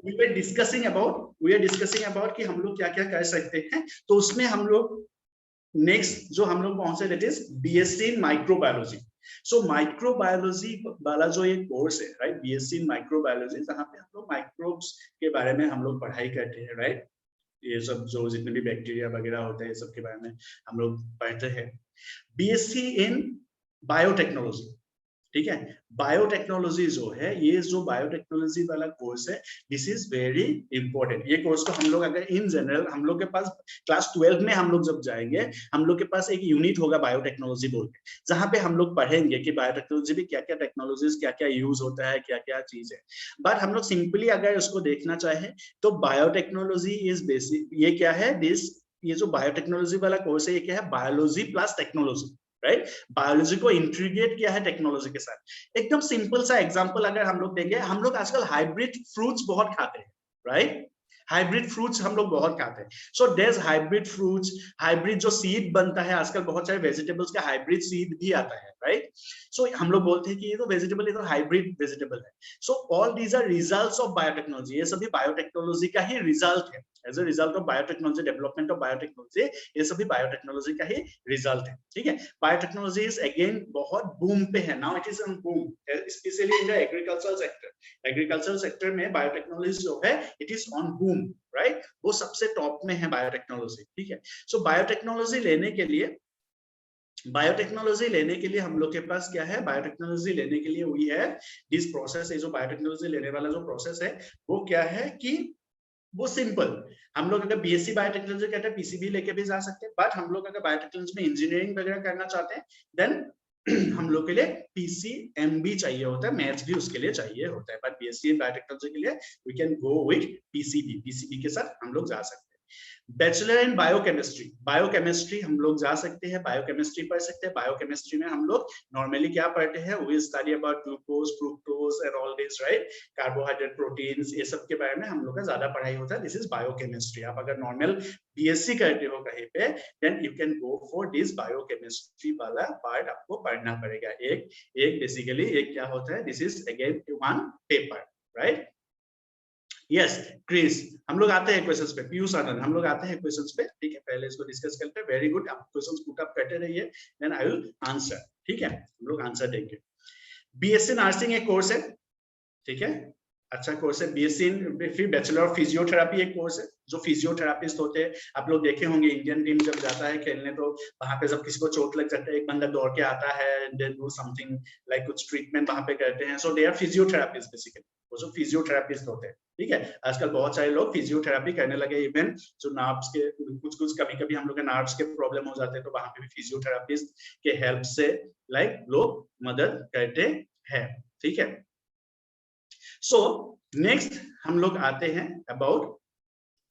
We are discussing about कि हम लोग क्या क्या कर सकते हैं। तो उसमें हम लोग नेक्स्ट जो हम लोग पहुंचे that is BSc in microbiology. So microbiology वाला जो ये कोर्स है, राइट, बीएससी इन माइक्रोबायोलॉजी, जहाँ पे हम लोग माइक्रोब्स के बारे में हम लोग पढ़ाई करते हैं, राइट, ये सब जो जितने भी बैक्टीरिया वगैरह होते हैं, ये सब के बारे में हम लोग पढ़ते हैं। बीएससी इन बायोटेक्नोलॉजी, ठीक है, बायोटेक्नोलॉजी जो है, ये जो बायोटेक्नोलॉजी वाला कोर्स है, दिस इज वेरी इंपॉर्टेंट। ये कोर्स तो हम लोग अगर इन जनरल हम लोग के पास क्लास 12 में हम लोग जब जाएंगे, हम लोग के पास एक यूनिट होगा बायोटेक्नोलॉजी बोल के, जहां पे हम लोग पढ़ेंगे कि बायोटेक्नोलॉजी में क्या क्या टेक्नोलॉजीज, क्या क्या यूज होता है, क्या क्या चीज है। बट हम लोग सिंपली अगर उसको देखना चाहे तो बायोटेक्नोलॉजी इज बेसिक, ये क्या है, दिस, ये जो बायोटेक्नोलॉजी वाला कोर्स है, ये क्या है, biology plus technology, right, biology को इंटीग्रेट किया है टेक्नोलॉजी के साथ। एकदम सिंपल सा एग्जांपल अगर हम लोग देंगे, हम लोग आजकल हाइब्रिड फ्रूट्स बहुत खाते हैं, राइट, हाइब्रिड फ्रूट्स हम लोग बहुत खाते हैं। So there hybrid fruits, hybrid जो सीड बनता है आजकल, बहुत सारे वेजिटेबल्स का हाइब्रिड सीड भी आता है, राइट। सो हम लोग बोलते हैं कि ये तो वेजिटेबल, ये तो हाइब्रिड वेजिटेबल है। So all these are results of biotechnology, ये सभी बायोटेक्नोलॉजी का ही रिजल्ट है। As a result of biotechnology, development of biotechnology, ये सभी बायोटेक्नोलॉजी का ही रिजल्ट है, ठीक है। बायोटेक्नोलॉजी इज अगेन बहुत बूम पे है, now it is on boom, specially in the agricultural sector. Agricultural sector में बायोटेक्नोलॉजी जो है, it is on boom, right, वो सबसे टॉप में है बायोटेक्नोलॉजी, ठीक है। सो बायोटेक्नोलॉजी लेने के लिए, बायोटेक्नोलॉजी लेने के लिए हम लोग के पास क्या है, बायोटेक्नोलॉजी लेने के लिए वही है दिस प्रोसेस है। जो बायोटेक्नोलॉजी लेने वाला जो प्रोसेस है, वो क्या है कि वो सिंपल, हम लोग अगर बीएससी बायोटेक्नोलॉजी कहते हैं, पीसीबी लेके भी जा सकते हैं, बट हम लोग अगर बायोटेक्नोलॉजी में इंजीनियरिंग वगैरह करना चाहते हैं, देन हम लोग के लिए पीसीएमबी चाहिए होता है, मैथ्स भी उसके लिए चाहिए होता है। बट बीएससी बायोटेक्नोलॉजी के लिए we can go with PCB के साथ हम लोग जा सकते हैं। बैचलर इन बायोकेमिस्ट्री, बायोकेमिस्ट्री हम लोग जा सकते हैं, बायोकेमिस्ट्री पढ़ सकते हैं। बायोकेमिस्ट्री में हम लोग नॉर्मली क्या पढ़ते हैं, we study about glucose, fructose and all this, right, carbohydrate, proteins, ये सब के बारे में हम लोग का ज्यादा पढ़ाई होता है। This is biochemistry. आप अगर नॉर्मल बीएससी करते हो कहीं पे, then you can go for this biochemistry वाला पार्ट, आपको पढ़ना पड़ेगा। एक बेसिकली एक क्या होता है, this is again one paper, right. Yes Chris, हम लोग आते हैं क्वेश्चंस पे। पीयूष आनंद, हम लोग आते हैं क्वेश्चंस पे, ठीक है, पहले इसको डिस्कस करते हैं। वेरी गुड, आप क्वेश्चंस पुट अप करते रहिए, देन आई विल आंसर, ठीक है, हम लोग आंसर देंगे। बीएससी नर्सिंग एक कोर्स है, ठीक है, अच्छा कोर्स है बीएससी। फिर बैचलर ऑफ फिजियोथेरापी एक कोर्स है, जो फिजियोथेरापिस्ट होते हैं, आप लोग देखे होंगे इंडियन टीम जब जाता है खेलने, तो वहां पे जब किसी को चोट लग जाता है, एक बंदा दौड़ के आता है, दे डू समथिंग लाइक कुछ ट्रीटमेंट वहां पे करते हैं। सो दे आर फिजियोथेरापिस्ट बेसिकली, वो जो फिजियोथेरापिस्ट होते हैं, ठीक है। आजकल बहुत सारे लोग फिजियोथेरापी करने लगे, इवन जो नर्व्स के कुछ कभी कभी हम लोग के नर्व्स के प्रॉब्लम हो जाते हैं, तो वहां पे भी फिजियोथेरापिस्ट के हेल्प से लाइक लोग मदद करते हैं, ठीक है। सो नेक्स्ट हम लोग आते हैं अबाउट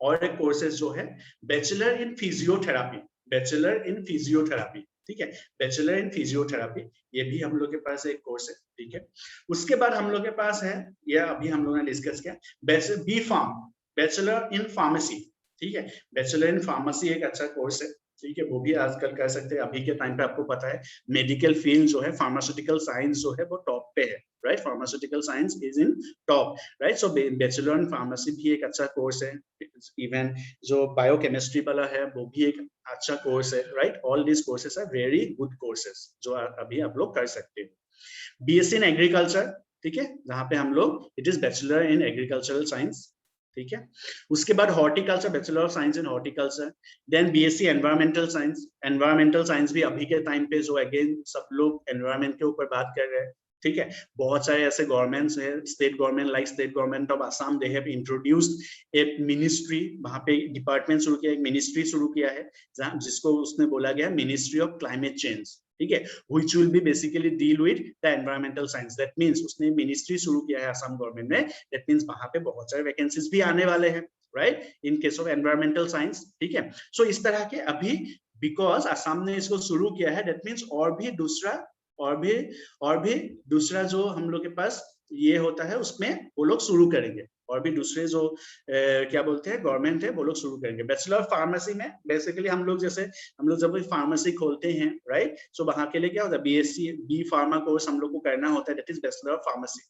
और एक कोर्सेज जो है bachelor in physiotherapy, bachelor in physiotherapy, ठीक है, बैचलर इन फिजियोथेरापी, ये भी हम लोग के पास एक कोर्स है, ठीक है। उसके बाद हम लोग के पास है, ये अभी हम लोगों ने डिस्कस किया, bachelor B pharm, bachelor in pharmacy, ठीक है, बैचलर इन फार्मेसी एक अच्छा कोर्स है, ठीक है, वो भी आजकल कर सकते हैं। अभी के टाइम पे आपको पता है मेडिकल फील्ड जो है, फार्मास्यूटिकल साइंस जो है वो टॉप पे है, right, pharmaceutical science is in top, right. So bachelor in pharmacy भी एक अच्छा कोर्स है। इवन जो बायोकेमिस्ट्री वाला है वो भी एक अच्छा कोर्स है, right. All this courses are very good courses जो अभी आप लोग कर सकते हो। बीएससी इन एग्रीकल्चर, ठीक है, जहां पे हम लोग it is bachelor in agricultural science, ठीक है। उसके बाद horticulture, bachelor of science in horticulture, then BSc environmental science, environmental science भी अभी के टाइम पे जो अगेन सब लोग एनवायरमेंट के ऊपर बात कर रहे हैं, ठीक है। बहुत सारे ऐसे गवर्नमेंट्स है, state government like state government of Assam, they have introduced एक मिनिस्ट्री, वहां पे डिपार्टमेंट शुरू किया, एक मिनिस्ट्री शुरू किया है, जहां जिसको उसने बोला गया मिनिस्ट्री ऑफ क्लाइमेट चेंज, ठीक है, which will be basically deal with the environmental science. That means उसने मिनिस्ट्री शुरू किया है असम गवर्नमेंट ने, that means वहां पे बहुत सारे वैकेंसीज भी आने वाले हैं, right, in case of environmental science, ठीक है। सो इस तरह के अभी बिकॉज असम ने इसको शुरू किया है, that means और भी दूसरा जो हम लोग के पास ये होता है, उसमें वो लोग शुरू करेंगे, और भी दूसरे जो क्या बोलते हैं गवर्नमेंट है वो लोग शुरू करेंगे। बैचलर ऑफ फार्मेसी में बेसिकली हम लोग जब फार्मेसी खोलते हैं राइट, सो वहां के लिए क्या होता है बीएससी बी फार्मा कोर्स हम लोग को करना होता है, that is bachelor of pharmacy.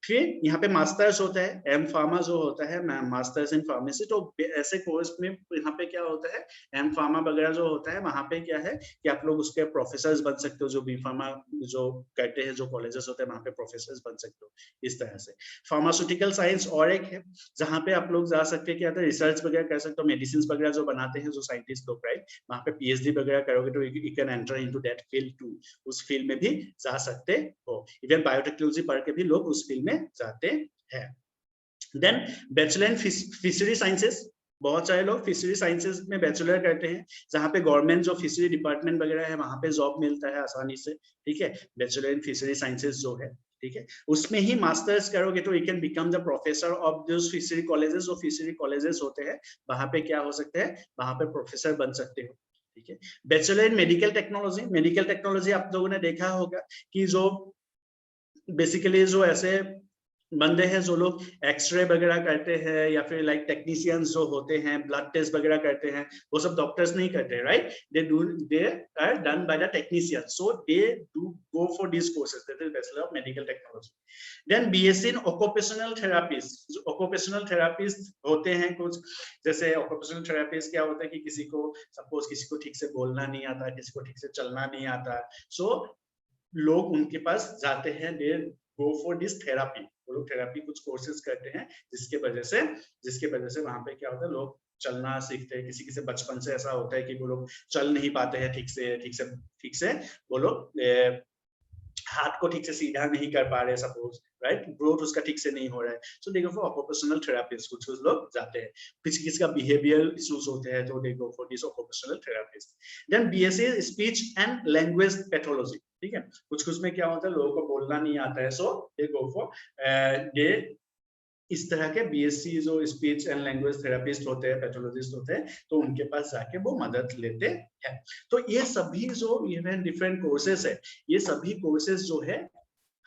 फिर यहाँ पे मास्टर्स होता है, एम फार्मा जो होता है मास्टर्स इन फार्मेसी। तो ऐसे कोर्स में यहाँ पे क्या होता है एम फार्मा वगैरह जो होता है वहां पे क्या है कि आप लोग उसके प्रोफेसर बन सकते हो, जो बी फार्मा जो करते हैं जो कॉलेजेस होते हैं वहां पे प्रोफेसर बन सकते हो इस तरह से। फार्मास्यूटिकल साइंस और एक है जहाँ पे आप लोग जा सकते हैं, क्या होता है रिसर्च वगैरह कर सकते हो, मेडिसिन वगैरह जो बनाते हैं जो साइंटिस्ट लोग राइट, वहां पे पीएचडी वगैरह करोगे तो you can enter into that field too, उस फील्ड में भी जा सकते हो। इवन बायोटेक्नोलॉजी पढ़ के भी लोग उस फील्ड में जाते हैं। Then bachelor in fishery sciences, बहुत सारे लोग फिशरी साइंसेस में बैचलर करते हैं जहाँ पे गवर्नमेंट जो फिशरी डिपार्टमेंट वगैरह है वहां पे जॉब मिलता है आसानी से, ठीक है। बैचलर इन फिशरी साइंसेस जो है, ठीक है, उसमें ही मास्टर्स करोगे तो you can become the professor of those fishery colleges. जो फिशरी कॉलेजेस होते हैं वहां पे क्या हो सकते हैं, वहां पे प्रोफेसर बन सकते हो, ठीक है। Bachelor in medical technology, medical technology आप लोगों ने देखा होगा कि जो बेसिकली जो ऐसे बंदे हैं जो लोग एक्सरे वगैरह करते हैं या फिर लाइक टेक्नीशियंस जो होते हैं ब्लड टेस्ट वगैरह करते हैं, वो सब डॉक्टर्स नहीं करते right, they are done by the technician, so they do go for this courses, that is bachelor of medical technology. Then BSc in occupational therapist, जो ऑक्यूपेशनल थेरापिस्ट होते हैं कुछ, जैसे ऑक्यूपेशनल थेरापिस्ट क्या होता है कि किसी को सपोज किसी को ठीक से बोलना नहीं आता, किसी को ठीक से चलना नहीं आता, सो लोग उनके पास जाते हैं, दे गो फॉर दिस थेरापी, वो लोग थेरापी कुछ कोर्सेज करते हैं जिसके वजह से वहां पे क्या होता है लोग चलना सीखते हैं। किसी किसी बचपन से ऐसा होता है कि वो लोग चल नहीं पाते हैं ठीक से वो लोग हाथ को ठीक से सीधा नहीं कर पा रहे सपोज राइट, ग्रोथ उसका ठीक से नहीं हो रहा है, सो they go for occupational therapist, कुछ लोग जाते हैं। किसी का बिहेवियर इश्यूज होते हैं तो they go for this occupational therapist. Then BSc speech and language pathology, ठीक है, कुछ में क्या होता है लोगों को बोलना नहीं आता है, सो दे गो फॉर दे इस तरह के बीएससी जो स्पीच एंड लैंग्वेज थेरापिस्ट होते हैं, पैथोलॉजिस्ट होते हैं, तो उनके पास जाके वो मदद लेते हैं। तो ये सभी जो डिफरेंट कोर्सेस है, ये सभी कोर्सेस जो है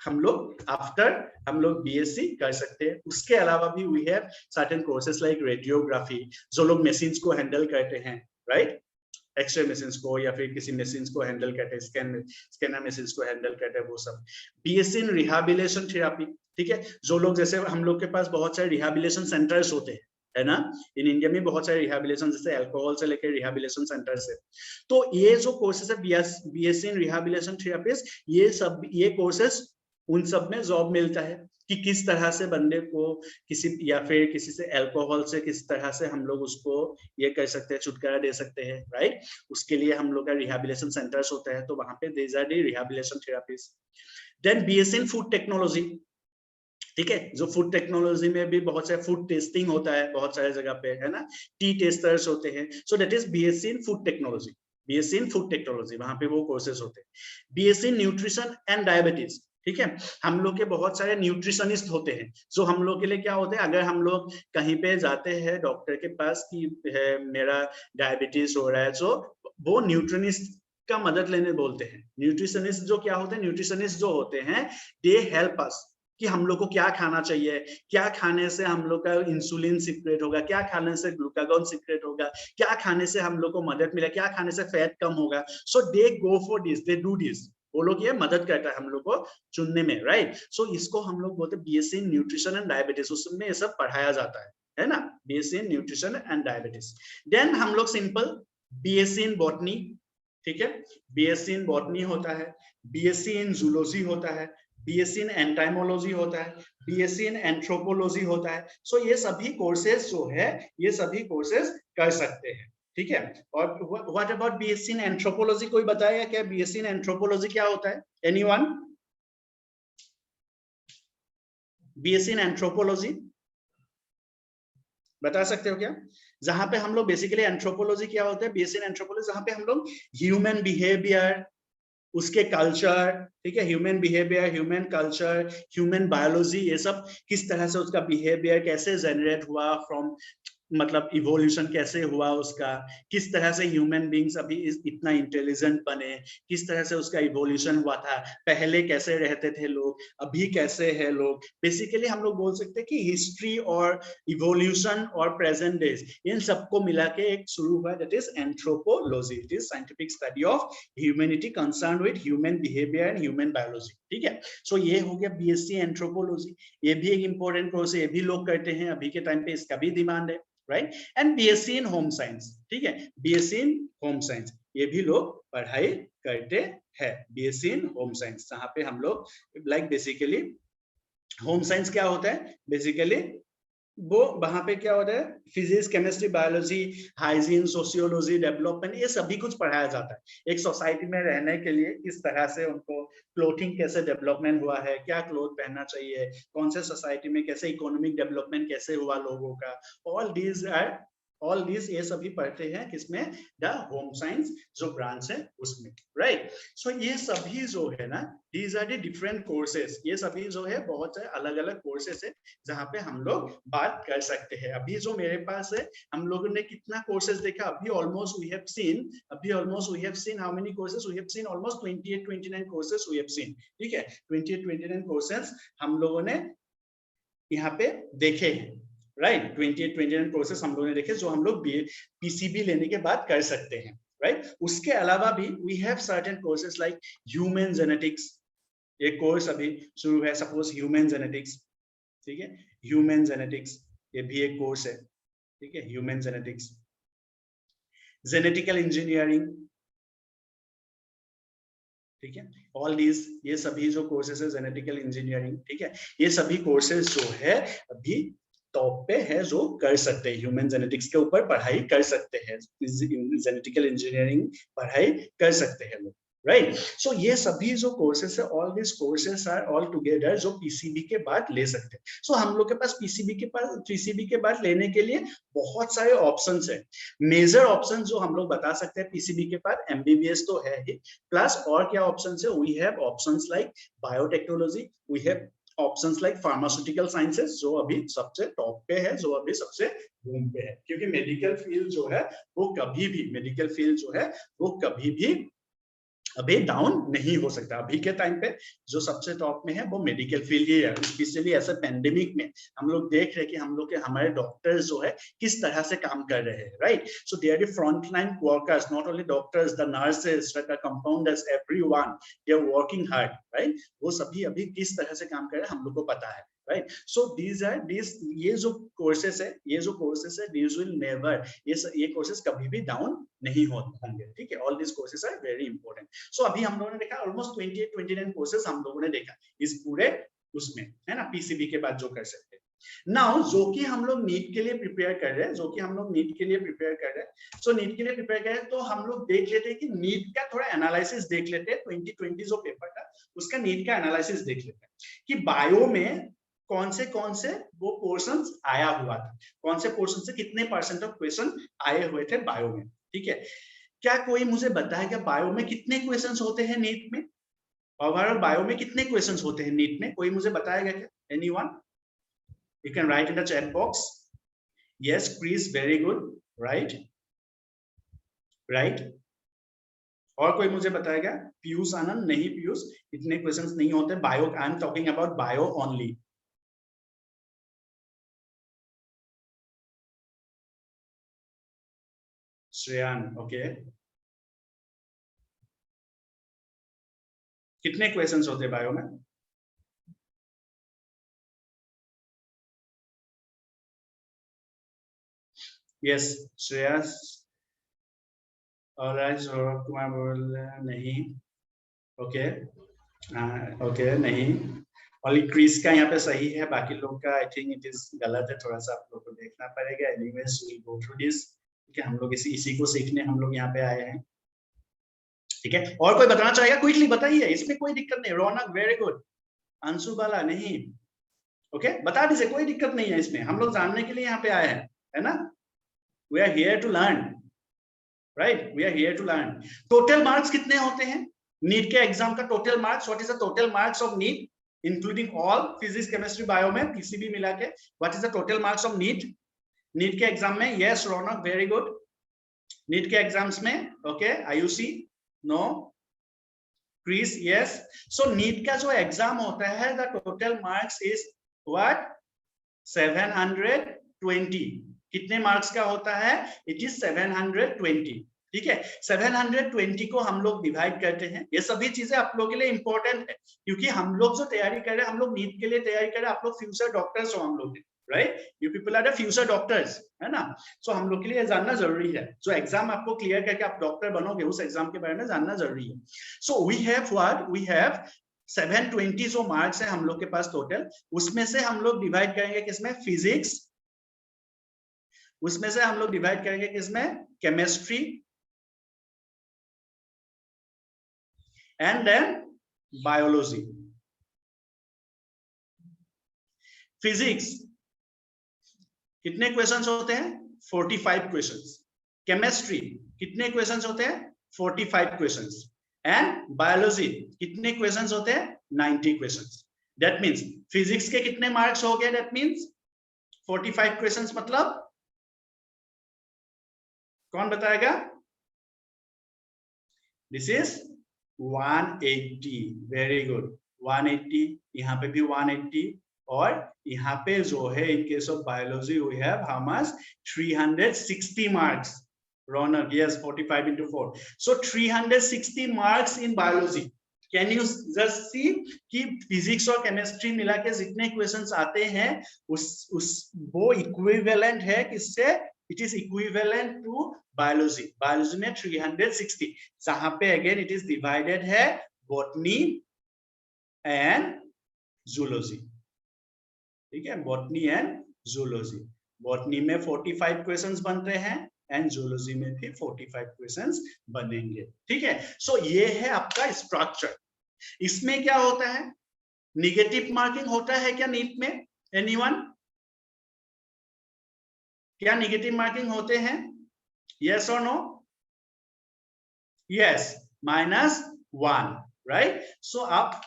हम लोग आफ्टर हम लोग बीएससी कर सकते हैं। उसके अलावा भी we have certain courses like radiography, जो लोग मशीन्स को हैंडल करते हैं राइट, एक्सरे मशीन्स को या फिर किसी मशीन्स को हैंडल करते हैं, स्कैनर मशीन्स को हैंडल करते हैं, वो सब। बीएससी इन रिहैबिलिटेशन थेरेपी, ठीक है, जो लोग जैसे हम लोग के पास बहुत सारे रिहैबिलिटेशन सेंटर्स होते हैं है ना, इन इंडिया में बहुत सारे रिहैबिलिटेशन जैसे अल्कोहल से लेकर रिहैबिलिटेशन सेंटर्स है। तो ये जो कोर्सेस है बीएससी इन रिहैबिलिटेशन थेरेपिस्ट, ये कोर्सेस उन सब में जॉब मिलता है कि किस तरह से बंदे को किसी या फिर किसी से अल्कोहल से किस तरह से हम लोग उसको ये कर सकते हैं, छुटकारा दे सकते हैं राइट। उसके लिए हम लोग का रिहैबिलिटेशन सेंटर्स होता है, तो वहां पे there are the rehabilitation therapist. Then BSc in food technology, ठीक है, जो फूड टेक्नोलॉजी में भी बहुत सारे फूड टेस्टिंग होता है बहुत सारे जगह पे है ना, टी टेस्टर्स होते हैं, so that is BSc in food technology, BSc in food technology, वहां पे वो कोर्सेज होते हैं। BSc in nutrition and diabetes, ठीक है, हम लोग के बहुत सारे न्यूट्रिशनिस्ट होते हैं, जो हम लोग के लिए क्या होते हैं, अगर हम लोग कहीं पे जाते हैं डॉक्टर के पास कि मेरा डायबिटीज हो रहा है, तो वो न्यूट्रिशनिस्ट का मदद लेने बोलते हैं। न्यूट्रिशनिस्ट जो क्या होते हैं, न्यूट्रिशनिस्ट जो होते हैं दे हेल्प अस कि हम लोग को क्या खाना चाहिए, क्या खाने से हम लोग का इंसुलिन सीक्रेट होगा, क्या खाने से ग्लूकागॉन सीक्रेट होगा, क्या खाने से हम लोग को मदद मिले, क्या खाने से फैट कम होगा, so they go for this, they do this, वो लोग ये मदद करता है हम लोग को चुनने में राइट। सो इसको हम लोग बोलते हैं BSc in nutrition and diabetes, उसमें ये सब पढ़ाया जाता है ना, BSc in nutrition and diabetes. Then हम लोग सिंपल बीएससी इन बॉटनी, ठीक है, बीएससी इन बॉटनी होता है, बीएससी इन जूलॉजी होता है, बीएससी इन एंटाइमोलॉजी होता है, बीएससी इन एंथ्रोपोलॉजी होता है। सो ये सभी कोर्सेज जो है ये सभी कोर्सेज कर सकते हैं, ठीक है। और what about BSc in anthropology, कोई बताएगा क्या बीएससी इन एंथ्रोपोलॉजी क्या होता है, एनीवन? बीएससी इन एंथ्रोपोलॉजी बता सकते हो क्या? जहां पे हम लोग बेसिकली एंथ्रोपोलॉजी क्या होता है, बीएससी इन एंथ्रोपोलॉजी जहां पे हम लोग ह्यूमन बिहेवियर, उसके कल्चर, ठीक है, human behaviour, human culture, human biology, ये सब किस तरह से उसका बिहेवियर कैसे जनरेट हुआ फ्रॉम मतलब इवोल्यूशन कैसे हुआ उसका, किस तरह से ह्यूमन बींग्स अभी इतना इंटेलिजेंट बने, किस तरह से उसका इवोल्यूशन हुआ था, पहले कैसे रहते थे लोग, अभी कैसे है लोग। बेसिकली हम लोग बोल सकते हैं कि हिस्ट्री और इवोल्यूशन और प्रेजेंट डेज इन सबको मिला के एक शुरू हुआ, that is anthropology. It is scientific study of humanity concern with human behaviour and human biology. ठीक है, सो ये हो गया बीएससी एंथ्रोपोलॉजी। ये भी एक इंपॉर्टेंट कोर्स है, ये भी लोग करते हैं, अभी के टाइम पे इसका भी डिमांड है, right. And BSc in home science, ठीक है, बीएससी इन होम साइंस ये भी लोग पढ़ाई करते हैं। बीएससी इन होम साइंस जहां पे हम लोग लाइक बेसिकली होम साइंस क्या होता है, बेसिकली वो वहां पे क्या होता है, physics, chemistry, biology, hygiene, sociology, development, ये सभी कुछ पढ़ाया जाता है। एक सोसाइटी में रहने के लिए किस तरह से उनको क्लोथिंग कैसे डेवलपमेंट हुआ है, क्या क्लोथ पहनना चाहिए, कौन से सोसाइटी में कैसे इकोनॉमिक डेवलपमेंट कैसे हुआ लोगों का, ऑल दिस ये सभी पढ़ते हैं किसमें, द होम साइंस जो ब्रांच है उसमें, राइट। सो ये सभी जो है ना, these are the different courses, ये सभी जो है बहुत से अलग अलग कोर्सेज है जहाँ पे हम लोग बात कर सकते हैं। अभी जो मेरे पास है, हम लोगों ने कितना कोर्सेज देखा, अभी almost we have seen how many courses, we have seen almost 28-29 courses we have seen. ठीक है, 28-29 कोर्सेज हम लोगों ने यहाँ पे देखे हैं, राइट। 28-29 कोर्सेज हम लोगों ने देखे जो हम लोग पीसीबी लेने के बाद कर सकते हैं, राइट। उसके अलावा भी we have certain courses like human genetics, एक कोर्स अभी शुरू है, सपोज ह्यूमन जेनेटिक्स, ठीक है, ह्यूमन जेनेटिक्स ये भी एक कोर्स है, ठीक है, ह्यूमन जेनेटिक्स। जेनेटिकल इंजीनियरिंग, ठीक है, ऑल दीज ये सभी जो कोर्सेज है, जेनेटिकल इंजीनियरिंग, ठीक है, ये सभी कोर्सेज जो है अभी टॉप पे है जो कर सकते हैं, ह्यूमन जेनेटिक्स के ऊपर पढ़ाई कर सकते हैं, जेनेटिकल इंजीनियरिंग पढ़ाई कर सकते हैं लोग, राइट। सो ये सभी जो कोर्सेस है, all this courses are all together जो पीसीबी के बाद ले सकते हैं। सो हम लोग के पास पीसीबी के बाद लेने के लिए बहुत सारे ऑप्शंस है। मेजर ऑप्शन जो हम लोग बता सकते हैं पीसीबी के बाद, एमबीबीएस तो है ही, प्लस और क्या ऑप्शंस है, we have options like biotechnology, we have options like pharmaceutical sciences जो अभी सबसे टॉप पे है, जो अभी सबसे बूम पे है, क्योंकि मेडिकल फील्ड जो है वो कभी भी अभी डाउन नहीं हो सकता। अभी के टाइम पे जो सबसे टॉप में है वो मेडिकल फील्ड ही है। स्पेशली ऐसे पेंडेमिक में हम लोग देख रहे हैं कि हम लोग के हमारे डॉक्टर्स जो है किस तरह से काम कर रहे हैं, right. So they are the frontline workers, not only doctors, the nurses, the compounders, everyone they are working hard, right. वो सभी अभी किस तरह से काम कर रहे हैं हम लोग को पता है, राइट। सो ये जो कोर्सेस है दीज विल नेवर, ये कोर्सेस कभी भी डाउन नहीं होंगे, ठीक है। All this courses are very important. So अभी हम लोगों ने देखा ऑलमोस्ट 28-29 कोर्सेज हम लोगों ने देखा इस पूरे उसमें, है ना, पीसीबी के बाद जो कर सकते हैं। नाउ जो कि हम लोग नीट के लिए प्रिपेयर कर रहे हैं, सो नीट के लिए प्रिपेयर कर रहे हैं, तो हम लोग देख लेते हैं कि नीट का थोड़ा एनालिसिस देख लेते हैं, 2020 जो पेपर था उसका नीट का एनालिसिस देख लेते हैं कि बायो में कौन से वो पोर्शंस आया हुआ था, कौन से पोर्शन से कितने परसेंट ऑफ क्वेश्चन आए हुए थे बायो में, ठीक है। क्या कोई मुझे बताएगा बायो में कितने क्वेश्चंस होते हैं नीट में, ओवरऑल बायो में कितने क्वेश्चंस होते हैं नीट में, कोई मुझे बताएगा क्या? Anyone? You can write in the chat box. Yes Chris, very good, right. और कोई मुझे बताएगा? पीयूष आनंद, नहीं पीयूष, इतने क्वेश्चंस नहीं होते bio, I am talking about bio only. Shreyan, okay, कितने क्वेश्चंस होते हैं बायो में? यस श्रेयस, और सौरभ कुमार बोल नहीं, ओके, ओके नहीं, ओनली क्रिस का यहाँ पे सही है, बाकी लोग का आई थिंक इट इज गलत है, थोड़ा सा आप लोग को देखना पड़ेगा। Anyways we will go through this, ठीक है, हम लोग इसी को सीखने हम लोग यहाँ पे आए हैं, ठीक है। और कोई बताना चाहेगा? क्विकली बताइए, इसमें कोई दिक्कत नहीं। रौनक, वेरी गुड। अंशु बाला, नहीं, ओके, बता दीजिए, कोई दिक्कत नहीं है इसमें, हम लोग जानने के लिए यहाँ पे आए हैं, है ना। We are here to learn, right, we are here to learn. Total marks कितने होते हैं नीट के एग्जाम का? Total marks, what is the total marks of NEET including all physics, chemistry, bio में पीसीबी मिला के, what is the total marks of NEET? NEET के exam में? Yes Raunak, very good. NEET के एग्जाम्स में okay. Ayushi no. Chris yes. So NEET का जो exam होता है the total marks is what? 720। कितने मार्क्स का होता है? It is 720। ठीक है, 720 को हम लोग डिवाइड करते हैं। ये सभी चीजें आप लोगों के लिए इंपॉर्टेंट है, क्योंकि हम लोग जो तैयारी कर रहे हैं, हम लोग नीट के लिए तैयारी कर रहे हैं, आप लोग फ्यूचर डॉक्टर्स हो हम लोग, right? You people are the future doctors, है ना? सो हम लोग के लिए जानना जरूरी है। जो एग्जाम आपको क्लियर करके आप डॉक्टर बनोगे, उस एग्जाम के बारे में जानना जरूरी है। So we have what? We have 720 जो मार्क्स है हम लोग के पास टोटल, उसमें से हम लोग डिवाइड करेंगे किसमें? फिजिक्स। उसमें से हम लोग डिवाइड करेंगे किसमें? Chemistry. And then biology. Physics कितने क्वेश्चंस होते हैं? 45 क्वेश्चंस। केमिस्ट्री कितने क्वेश्चंस होते हैं? 45 क्वेश्चंस। एंड बायोलॉजी कितने क्वेश्चंस होते हैं? 90 क्वेश्चंस। दैट मींस फिजिक्स के कितने मार्क्स हो गए? दैट मींस 45 क्वेश्चंस मतलब कौन बताएगा? This is 180। Very good, 180। यहाँ पे भी 180, और यहाँ पे जो है in case of biology we have how much? 360 marks. Raunak yes, 45 into 4, so 360 marks in biology. Can you just see कि फिजिक्स और केमिस्ट्री मिला के जितने क्वेश्चंस आते हैं उस वो इक्विवेलेंट है किससे? It is equivalent to biology. Biology में 360, जहां पे अगेन इट इज डिवाइडेड है बॉटनी एंड जूलॉजी। ठीक है, बॉटनी एंड जूलॉजी। बॉटनी में 45 क्वेश्चंस बनते हैं एंड जूलॉजी में भी 45 क्वेश्चंस बनेंगे। ठीक है, सो ये है आपका स्ट्रक्चर। इसमें क्या होता है? निगेटिव मार्किंग होता है क्या नीट में? एनीवन? क्या निगेटिव मार्किंग होते हैं? यस और नो? Yes, -1, right? सो आप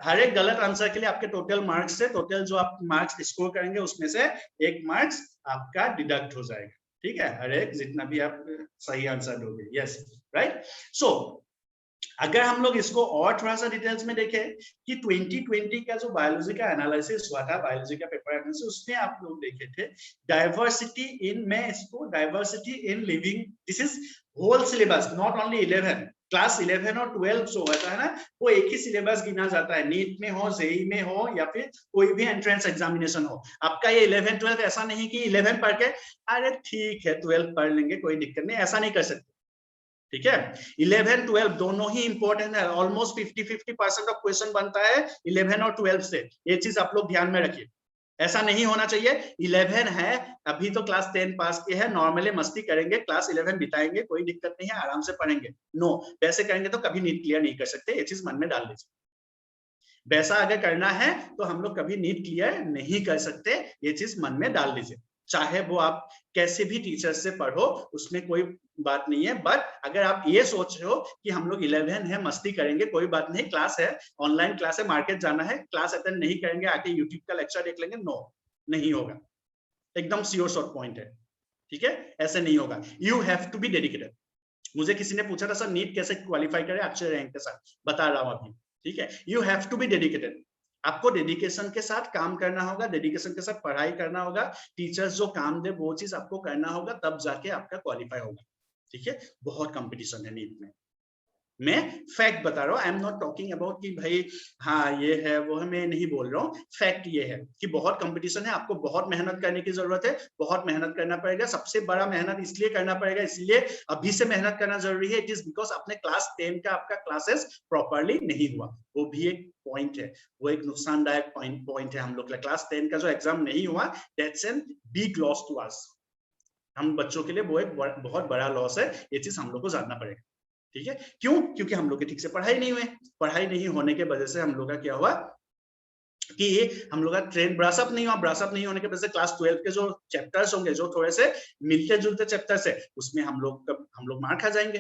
हर एक गलत आंसर के लिए आपके टोटल मार्क्स से, टोटल जो आप मार्क्स स्कोर करेंगे उसमें से 1 मार्क्स आपका डिडक्ट हो जाएगा। ठीक है, हर एक जितना भी आप सही आंसर दोगे। Yes, right? सो अगर हम लोग इसको और थोड़ा सा डिटेल्स में देखें कि 2020 का जो बायोलॉजी का एनालिसिस हुआ था, बायोलॉजी का पेपर एनालिसिस, उसमें आप लोग देखे थे डाइवर्सिटी इन, मैं इसको diversity in living, this is whole syllabus, not only 11, class 11 और 12 जो होता है ना, वो एक ही सिलेबस गिना जाता है। नीट में हो, जेई में हो, या फिर कोई भी एंट्रेंस एग्जामिनेशन हो, आपका ये 11 12 ऐसा नहीं कि 11 पढ़ के अरे ठीक है 12 पढ़ लेंगे कोई दिक्कत नहीं, ऐसा नहीं कर सकते। ठीक है, 11 12 दोनों ही इंपॉर्टेंट है। ऑलमोस्ट 50-50% ऑफ क्वेश्चन बनता है 11 और 12 से। ये चीज आप लोग ध्यान में रखिए, ऐसा नहीं होना चाहिए 11 है अभी तो क्लास 10 पास किए हैं, नॉर्मली मस्ती करेंगे, क्लास 11 बिताएंगे, कोई दिक्कत नहीं है, आराम से पढ़ेंगे। नो, वैसे करेंगे तो कभी नीट क्लियर नहीं कर सकते, ये चीज मन में डाल लीजिए। वैसा अगर करना है तो हम लोग कभी नीट क्लियर नहीं कर सकते, ये चीज मन में डाल लीजिए। चाहे वो आप कैसे भी टीचर से पढ़ो, उसमें कोई बात नहीं है, बट अगर आप ये सोच रहे हो कि हम लोग 11 है मस्ती करेंगे, कोई बात नहीं, क्लास है, ऑनलाइन क्लास है, मार्केट जाना है, क्लास अटेंड नहीं करेंगे, आके यूट्यूब का लेक्चर देख लेंगे, नो, नहीं होगा। एकदम श्योर शॉर्ट पॉइंट है। ठीक है, ऐसे नहीं होगा। You have to be dedicated. मुझे किसी ने पूछा था सर नीट कैसे क्वालिफाई करे अच्छे रैंक के साथ, बता रहा हूं अभी। ठीक है, you have to be dedicated. आपको डेडिकेशन के साथ काम करना होगा, डेडिकेशन के साथ पढ़ाई करना होगा, टीचर्स जो काम दे वो चीज आपको करना होगा, तब जाके आपका क्वालिफाई होगा। ठीक है, बहुत कंपटीशन है नीट में, मैं फैक्ट बता रहा हूँ, I am not talking about कि भाई हाँ ये है वो है, मैं नहीं बोल रहा हूँ, फैक्ट ये है कि बहुत कंपटीशन है, आपको बहुत मेहनत करने की जरूरत है, बहुत मेहनत करना पड़ेगा। सबसे बड़ा मेहनत इसलिए करना पड़ेगा, इसलिए अभी से मेहनत करना जरूरी है, इट इज बिकॉज आपने क्लास 10 का आपका क्लासेस प्रॉपरली नहीं हुआ, वो भी एक पॉइंट है, वो एक नुकसानदायक पॉइंट है हम लोग का। क्लास 10 का जो एग्जाम नहीं हुआ, that's an big loss to us, हम बच्चों के लिए वो एक बहुत बड़ा लॉस है, ये चीज हम लोग को जानना पड़ेगा। ठीक है, क्यों? क्योंकि हम लोग के ठीक से पढ़ाई नहीं हुए, पढ़ाई नहीं होने के वजह से हम लोग का क्या हुआ कि हम लोग का ट्रेन ब्रशअप नहीं हुआ, ब्रशअप नहीं होने के वजह से क्लास 12 के जो चैप्टर्स होंगे, जो थोड़े से मिलते जुलते चैप्टर्स है, उसमें हम लोग मार खा जाएंगे।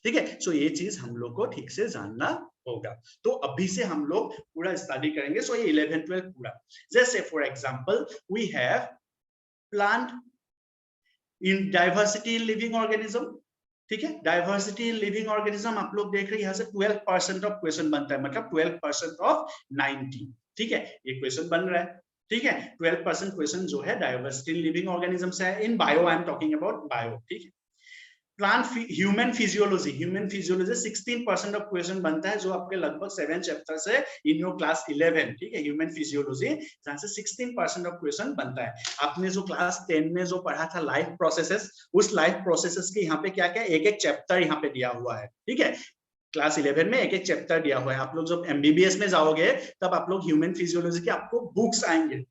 ठीक है, सो ये चीज हम लोग को ठीक से जानना होगा। तो अभी से हम लोग पूरा स्टडी करेंगे। सो ये 11 12 पूरा, जैसे for example we have plant in diversity in living organism, ठीक है, डाइवर्सिटी इन लिविंग ऑर्गेनिज्म आप लोग देख रहे हैं यहाँ से 12% ऑफ क्वेश्चन बनता है, मतलब 12% ऑफ 90, ठीक है, ये क्वेश्चन बन रहा है, ठीक है, 12% क्वेश्चन जो है डाइवर्सिटी इन लिविंग ऑर्गेनिज्म से है, in bio I am talking about bio, ठीक है। Plant human physiology 16% of question बनता है, जो आपके लगभग 7 चैप्टर से इन योर क्लास 11, ठीक है, ह्यूमन फिजियोलॉजी, जहां से 16% ऑफ क्वेश्चन बनता है। आपने जो क्लास 10 में जो पढ़ा था लाइफ प्रोसेसेस, उस लाइफ प्रोसेसेस के यहाँ पे क्या क्या एक एक चैप्टर यहाँ पे दिया हुआ है, ठीक है, क्लास 11 में एक एक चैप्टर दिया हुआ है। आप लोग जब एमबीबीएस में जाओगे तब आप लोग ह्यूमन फिजियोलॉजी के आपको बुक्स आएंगे,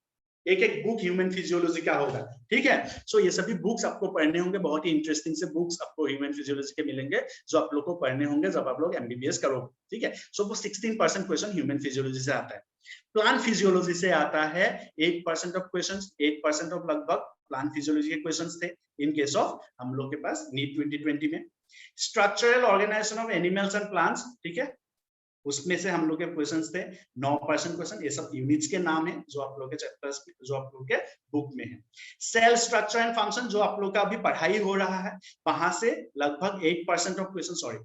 एक एक बुक ह्यूमन फिजियोलॉजी का होगा, ठीक है। सो ये सभी बुक्स आपको पढ़ने होंगे, बहुत ही इंटरेस्टिंग से बुक्स आपको ह्यूमन फिजियोलॉजी के मिलेंगे, जो आप लोग को पढ़ने होंगे जब आप लोग एमबीबीएस करोगे, ठीक है। सो वो 16% क्वेश्चन ह्यूमन फिजियोलॉजी से आता है। प्लांट फिजियोलॉजी से आता है 8% ऑफ क्वेश्चंस, 8% ऑफ लगभग प्लांट फिजियोलॉजी के क्वेश्चंस थे इन केस ऑफ हम लोग के पास नीट 2020 में। Structural organisation of animals and plants, ठीक है, उसमें से हम लोग के क्वेश्चंस थे 9% क्वेश्चन, ये सब यूनिट्स के नाम है जो आप लोग के चैप्टर्स जो आप लोग के बुक में है। सेल स्ट्रक्चर एंड फंक्शन जो आप लोग का अभी पढ़ाई हो रहा है, वहां से लगभग 8% ऑफ क्वेश्चन, सॉरी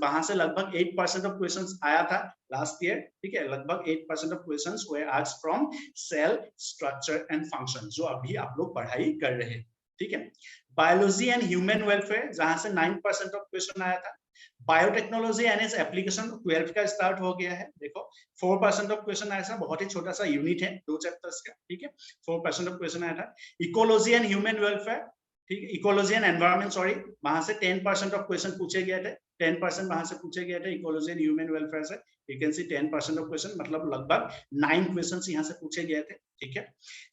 वहां से लगभग 8% ऑफ क्वेश्चंस आया था लास्ट ईयर, ठीक है, लगभग 8% of questions we asked from cell structure and function, जो अभी आप लोग पढ़ाई कर रहे हैं, ठीक है। बायोलॉजी एंड ह्यूमन वेलफेयर, जहां से 9% ऑफ क्वेश्चन आया था। बायोटेक्नोलॉजी एंड इट्स एप्लीकेशन 12 का स्टार्ट हो गया है, देखो 4% ऑफ क्वेश्चन आया था, बहुत ही छोटा सा यूनिट है 2 चैप्टर्स का, ठीक है, 4% ऑफ क्वेश्चन आया था। इकोलॉजी एंड ह्यूमन वेलफेयर, ठीक है, इकोलॉजी एंड एनवायरनमेंट, सॉरी, वहां से 10% ऑफ क्वेश्चन पूछे गए थे, 10% वहां से पूछे गए थे इकोलॉजी एंड ह्यूमन वेलफेयर से, you can see 10% of question, मतलब लगभग 9 क्वेश्चंस यहां से पूछे गए थे, ठीक है।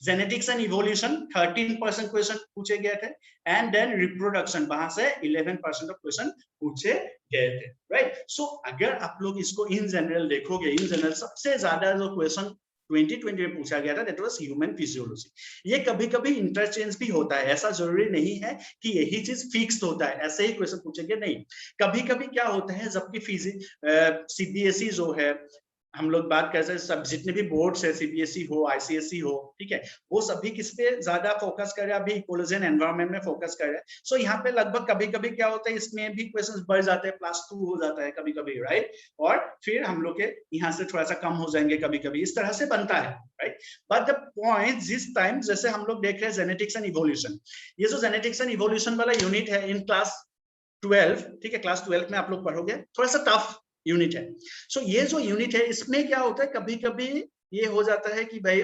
जेनेटिक्स एंड इवोल्यूशन 13% क्वेश्चन पूछे गए थे, एंड देन रिप्रोडक्शन वहां से 11% ऑफ क्वेश्चन पूछे गए थे, राइट। सो अगर आप लोग इसको इन जनरल देखोगे, इन जनरल सबसे ज्यादा जो क्वेश्चन 2020 में पूछा गया था दैट वाज ह्यूमन फिजियोलॉजी। ये कभी कभी इंटरचेंज भी होता है, ऐसा जरूरी नहीं है कि यही चीज फिक्स्ड होता है, ऐसे ही क्वेश्चन पूछेंगे, नहीं, कभी कभी क्या होता है, जबकि सीबीएसई जो है, हम लोग बात कर रहे हैं, सब जितने भी बोर्ड्स है, सीबीएसई हो, आईसीएसई हो, ठीक है, वो सभी किस पे ज्यादा फोकस कर रहे हैं, अभी इकोलॉजी एंड एनवायरनमेंट में फोकस कर रहे हैं। सो यहाँ पे लगभग कभी कभी क्या होता है, इसमें भी क्वेश्चंस बढ़ जाते हैं, +2 हो जाता है कभी कभी, राइट, और फिर हम लोग के यहाँ से थोड़ा सा कम हो जाएंगे कभी कभी, इस तरह से बनता है, राइट। बट द पॉइंट जिस टाइम, जैसे हम लोग देख रहे हैं जेनेटिक्स एंड इवोल्यूशन, ये जो जेनेटिक्स एंड इवोल्यूशन वाला यूनिट है इन क्लास 12, ठीक है, क्लास 12 में आप लोग पढ़ोगे, थोड़ा सा टफ यूनिट है। सो ये जो यूनिट है, इसमें क्या होता है, कभी कभी ये हो जाता है कि भाई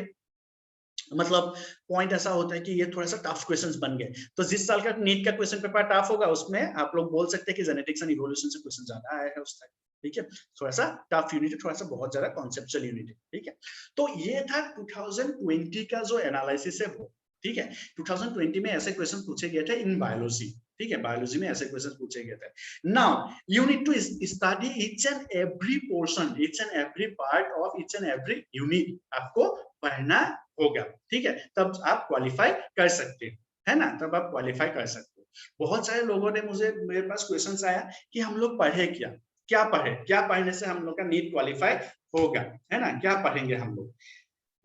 मतलब पॉइंट ऐसा होता है कि ये थोड़ा सा टफ क्वेश्चंस बन गए, तो जिस साल का नीट का क्वेश्चन पेपर टफ होगा, उसमें आप लोग बोल सकते हैं कि जेनेटिक्स एंड इवोल्यूशन से क्वेश्चन ज्यादा आया है उस टाइम, ठीक है, थोड़ा सा टफ यूनिट है, थोड़ा सा बहुत ज्यादा कॉन्सेप्चुअल यूनिट है, ठीक है। तो ये था 2020 का जो एनालिसिस है वो, ठीक है। 2020 में ऐसे क्वेश्चन पूछे गए थे इन बायोलॉजी, ठीक है, बायोलॉजी में ऐसे क्वेश्चन पूछे गए थे। Now you need to study each and every portion, each and every part of each and every unit आपको पढ़ना होगा, ठीक है, तब आप क्वालिफाई कर सकते है ना, तब आप क्वालिफाई कर सकते हो। बहुत सारे लोगों ने मेरे पास क्वेश्चंस आया कि हम लोग पढ़े क्या पढ़े, क्या पढ़ने से हम लोग का नीट क्वालिफाई होगा, है ना, क्या पढ़ेंगे हम लोग।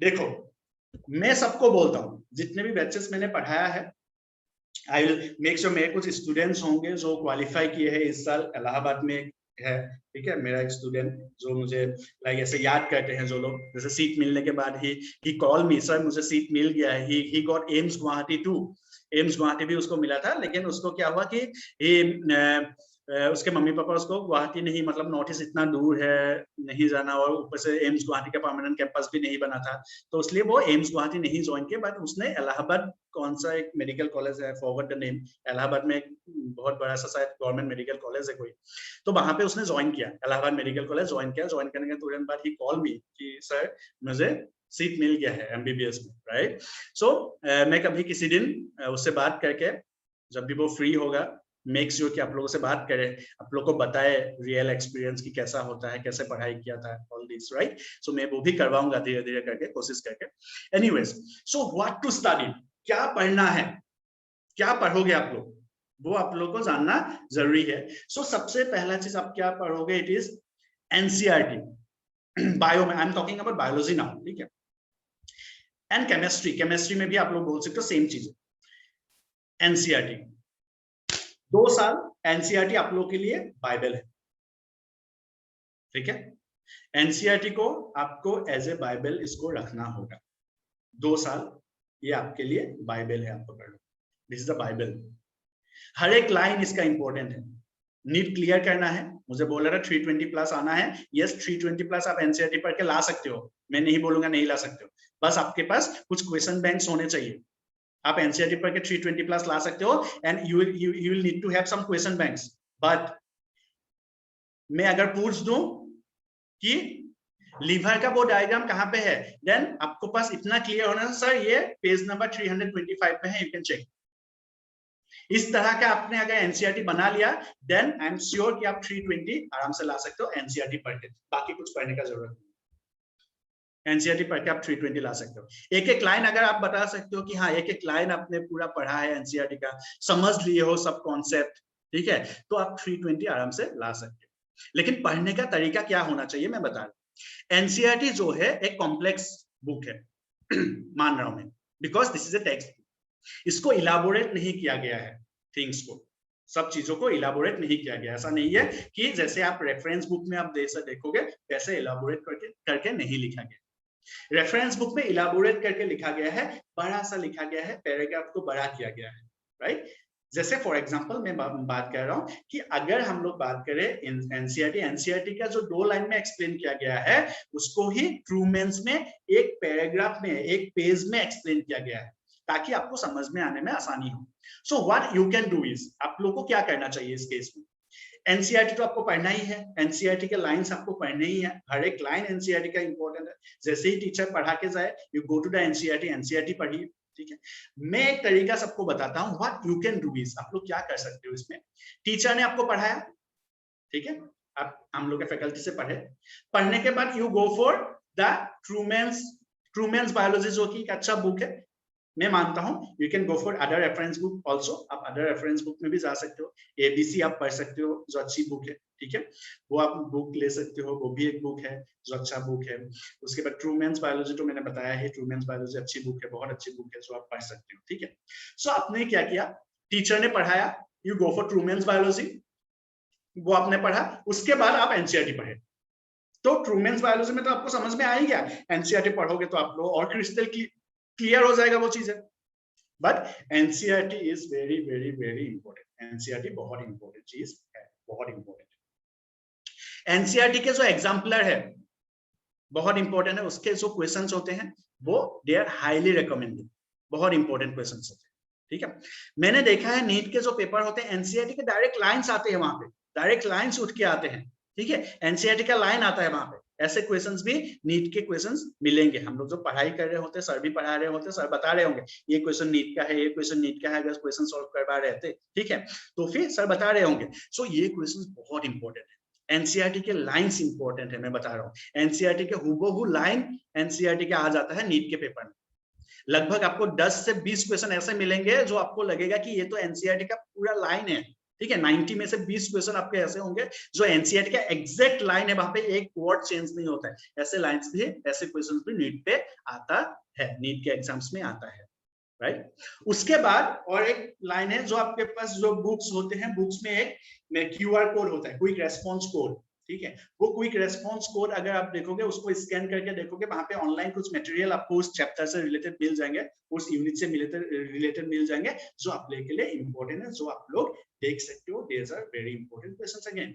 देखो, मैं सबको बोलता हूँ, जितने भी बैचेस मैंने पढ़ाया है, आई विल मेक श्योर, मेरे कुछ स्टूडेंट्स होंगे जो क्वालिफाई किए हैं इस साल, इलाहाबाद में है, ठीक है, मेरा एक स्टूडेंट जो मुझे लाइक ऐसे याद करते हैं, जो लोग जैसे सीट मिलने के बाद ही कॉल मी, सर मुझे सीट मिल गया है, he got AIIMS Guwahati 2, AIIMS Guwahati भी उसको मिला था, लेकिन उसको क्या हुआ कि उसके मम्मी पापा उसको गुवाहाटी नहीं, मतलब नॉर्थ ईस्ट इतना दूर है, नहीं जाना, और ऊपर से एम्स गुवाहाटी का परमानेंट कैंपस भी नहीं बना था, तो इसलिए वो एम्स गुवाहाटी नहीं ज्वाइन किया, बट उसने इलाहाबाद, कौन सा एक मेडिकल कॉलेज है, फॉरवर्ड द नेम, इलाहाबाद में एक बहुत बड़ा सा शायद गवर्नमेंट मेडिकल कॉलेज है कोई, तो वहां पे उसने ज्वाइन किया, इलाहाबाद मेडिकल कॉलेज ज्वाइन किया, ज्वाइन करने के तुरंत बाद ही कॉल मी कि सर मुझे सीट मिल गया है एमबीबीएस में, राइट। सो मैं कभी किसी दिन उससे बात करके, जब भी वो फ्री होगा, मेक श्योर कि आप लोगों से बात करे, आप लोग को बताए रियल एक्सपीरियंस की कैसा होता है, कैसे पढ़ाई किया था, ऑल दिस, राइट। सो मैं वो भी करवाऊंगा धीरे धीरे करके, कोशिश करके। Anyways, so what to study, क्या पढ़ना है, क्या पढ़ोगे आप लोग, वो आप लोग को जानना जरूरी है। सो सबसे पहला चीज आप क्या पढ़ोगे, इट इज एनसीईआरटी बायो में, आई am talking about biology now, ठीक है, एंड केमिस्ट्री, केमिस्ट्री में भी आप लोग बोल सकते हो सेम चीज। एनसीईआरटी 2 साल एनसीईआरटी आप लोगों के लिए बाइबल है, ठीक है। एनसीईआरटी को आपको एज ए बाइबल इसको रखना होगा। 2 साल ये आपके लिए बाइबल है, आप पकड़ लो, दिस इज द बाइबल। हर एक लाइन इसका इंपॉर्टेंट है। नीट क्लियर करना है, मुझे बोल रहा था 320 प्लस आना है, यस 320 प्लस आप एनसीईआरटी पढ़ के ला सकते हो, मैं नहीं बोलूंगा नहीं ला सकते हो, बस आपके पास कुछ क्वेश्चन बैंक्स होने चाहिए। आप एनसीईआरटी पढ़ के 320 प्लस ला सकते हो and you will need to have some question banks. But मैं अगर पूछ दूं कि लीवर का वो डायग्राम कहां पे है, देन आपको पास इतना क्लियर होना है, सर ये पेज नंबर 325 पे है, यू कैन चेक। इस तरह का आपने अगर एनसीईआरटी बना लिया, देन आई एम श्योर कि आप 320 आराम से ला सकते हो एनसीईआरटी पढ़ के, बाकी कुछ पढ़ने का जरूरत नहीं। एनसीईआरटी पढ़ के आप 320 ला सकते हो। एक एक लाइन अगर आप बता सकते हो कि हाँ एक एक लाइन आपने पूरा पढ़ा है एनसीईआरटी का, समझ लिए हो सब कॉन्सेप्ट, ठीक है, तो आप 320 आराम से ला सकते हो। लेकिन पढ़ने का तरीका क्या होना चाहिए मैं बता रहा हूँ। एनसीईआरटी जो है एक कॉम्प्लेक्स बुक है मान रहा हूं मैं, because this is a text. इसको इलाबोरेट नहीं किया गया है, थिंग्स को, सब चीजों को इलाबोरेट नहीं किया गया। ऐसा नहीं है कि जैसे आप रेफरेंस बुक में आप देखोगे वैसे इलाबोरेट करके नहीं लिखा गया। रेफरेंस बुक में इलाबोरेट करके लिखा गया है, बड़ा सा लिखा गया है, पैराग्राफ को बड़ा किया गया है, राइट। जैसे फॉर एग्जांपल मैं बात कर रहा हूं कि अगर हम लोग बात करें एनसीईआरटी का जो 2 लाइन में एक्सप्लेन किया गया है, उसको ही ट्रूमेंस में एक पैराग्राफ में एक पेज में एक्सप्लेन किया गया है, ताकि आपको समझ में आने में आसानी हो। So what you can do is, आप लोगों को क्या करना चाहिए इस केस में, एनसीईआरटी तो आपको पढ़ना ही है, एनसीईआरटी के लाइंस आपको पढ़ने ही है, हर एक लाइन एनसीईआरटी का इंपॉर्टेंट है। जैसे ही टीचर पढ़ा के जाए, you go to the NCERT पढ़िए, ठीक है। मैं एक तरीका सबको बताता हूँ, what you can do is, आप लोग क्या कर सकते हो इसमें। टीचर ने आपको पढ़ाया, ठीक है, आप हम लोग के फैकल्टी से पढ़ने के बाद you go for the Trueman's biology, जो कि एक अच्छा बुक है, मैं मानता हूं। You can go for other reference book also, आप अदर रेफरेंस बुक में भी जा सकते हो। एबीसी आप पढ़ सकते हो, जो अच्छी बुक है, ठीक है, वो आप बुक ले सकते हो, वो भी एक बुक है जो अच्छा बुक है। उसके बाद ट्रूमेंस बायोलॉजी तो मैंने बताया है, ट्रूमेंस बायोलॉजी अच्छी बुक है, बहुत अच्छी बुक है, जो आप पढ़ सकते हो, ठीक है। सो आपने क्या किया, टीचर ने पढ़ाया, यू गो फॉर ट्रूमेंस बायोलॉजी, वो आपने पढ़ा, उसके बाद आप एनसीईआरटी पढ़े। तो ट्रूमेंस बायोलॉजी में तो आपको समझ में आ ही गया, एनसीईआरटी पढ़ोगे तो आप लोग और क्रिस्टल क्लियर हो जाएगा वो चीजें। But NCERT is very very very important, NCERT बहुत इंपॉर्टेंट चीज है, बहुत इंपॉर्टेंट। एनसीईआरटी के जो एग्जाम्पलर है बहुत इंपॉर्टेंट है, उसके जो क्वेश्चंस होते हैं वो दे आर हाईली रिकमेंडेड, बहुत इंपॉर्टेंट क्वेश्चंस होते हैं, ठीक है। मैंने देखा है नीट के जो पेपर होते हैं, एनसीईआरटी के डायरेक्ट लाइंस आते हैं वहां पे, डायरेक्ट लाइंस उठ के आते हैं, ठीक है, एनसीईआरटी का लाइन आता है वहां पे। ऐसे क्वेश्चंस भी नीट के क्वेश्चंस मिलेंगे, हम लोग जो पढ़ाई कर रहे होते हैं, सर भी पढ़ा रहे होते हैं, सर बता रहे होंगे ये क्वेश्चन नीट का है, ये क्वेश्चन नीट का है, अगर क्वेश्चन सॉल्व करवा रहे थे, ठीक है, तो फिर सर बता रहे होंगे। सो ये क्वेश्चन बहुत इंपॉर्टेंट है, एनसीईआरटी के लाइंस इंपॉर्टेंट है, मैं बता रहा हूँ। एनसीईआरटी के हूबहू लाइन एनसीईआरटी के आ जाता है नीट के पेपर में। लगभग आपको 10 से 20 क्वेश्चन ऐसे मिलेंगे जो आपको लगेगा कि ये तो एनसीईआरटी का पूरा लाइन है, ठीक है। 90 में से 20 क्वेश्चन आपके ऐसे होंगे जो एनसीईआरटी का एग्जैक्ट लाइन है, वहां पे एक वर्ड चेंज नहीं होता है। ऐसे लाइंस भी, ऐसे क्वेश्चंस भी नीट पे आता है, नीट के एग्जाम्स में आता है, राइट। उसके बाद और एक लाइन है जो आपके पास जो बुक्स होते हैं, बुक्स में एक क्यूआर कोड होता है, क्विक रेस्पॉन्स कोड, ठीक है। वो क्विक रेस्पॉन्स कोड अगर आप देखोगे, उसको स्कैन करके देखोगे, वहां पे ऑनलाइन कुछ मटेरियल आपको उस चैप्टर से रिलेटेड मिल जाएंगे, उस यूनिट से रिलेटेड मिल जाएंगे, जो आप के लिए इंपॉर्टेंट है, जो आप लोग देख सकते हो। There are very important questions, again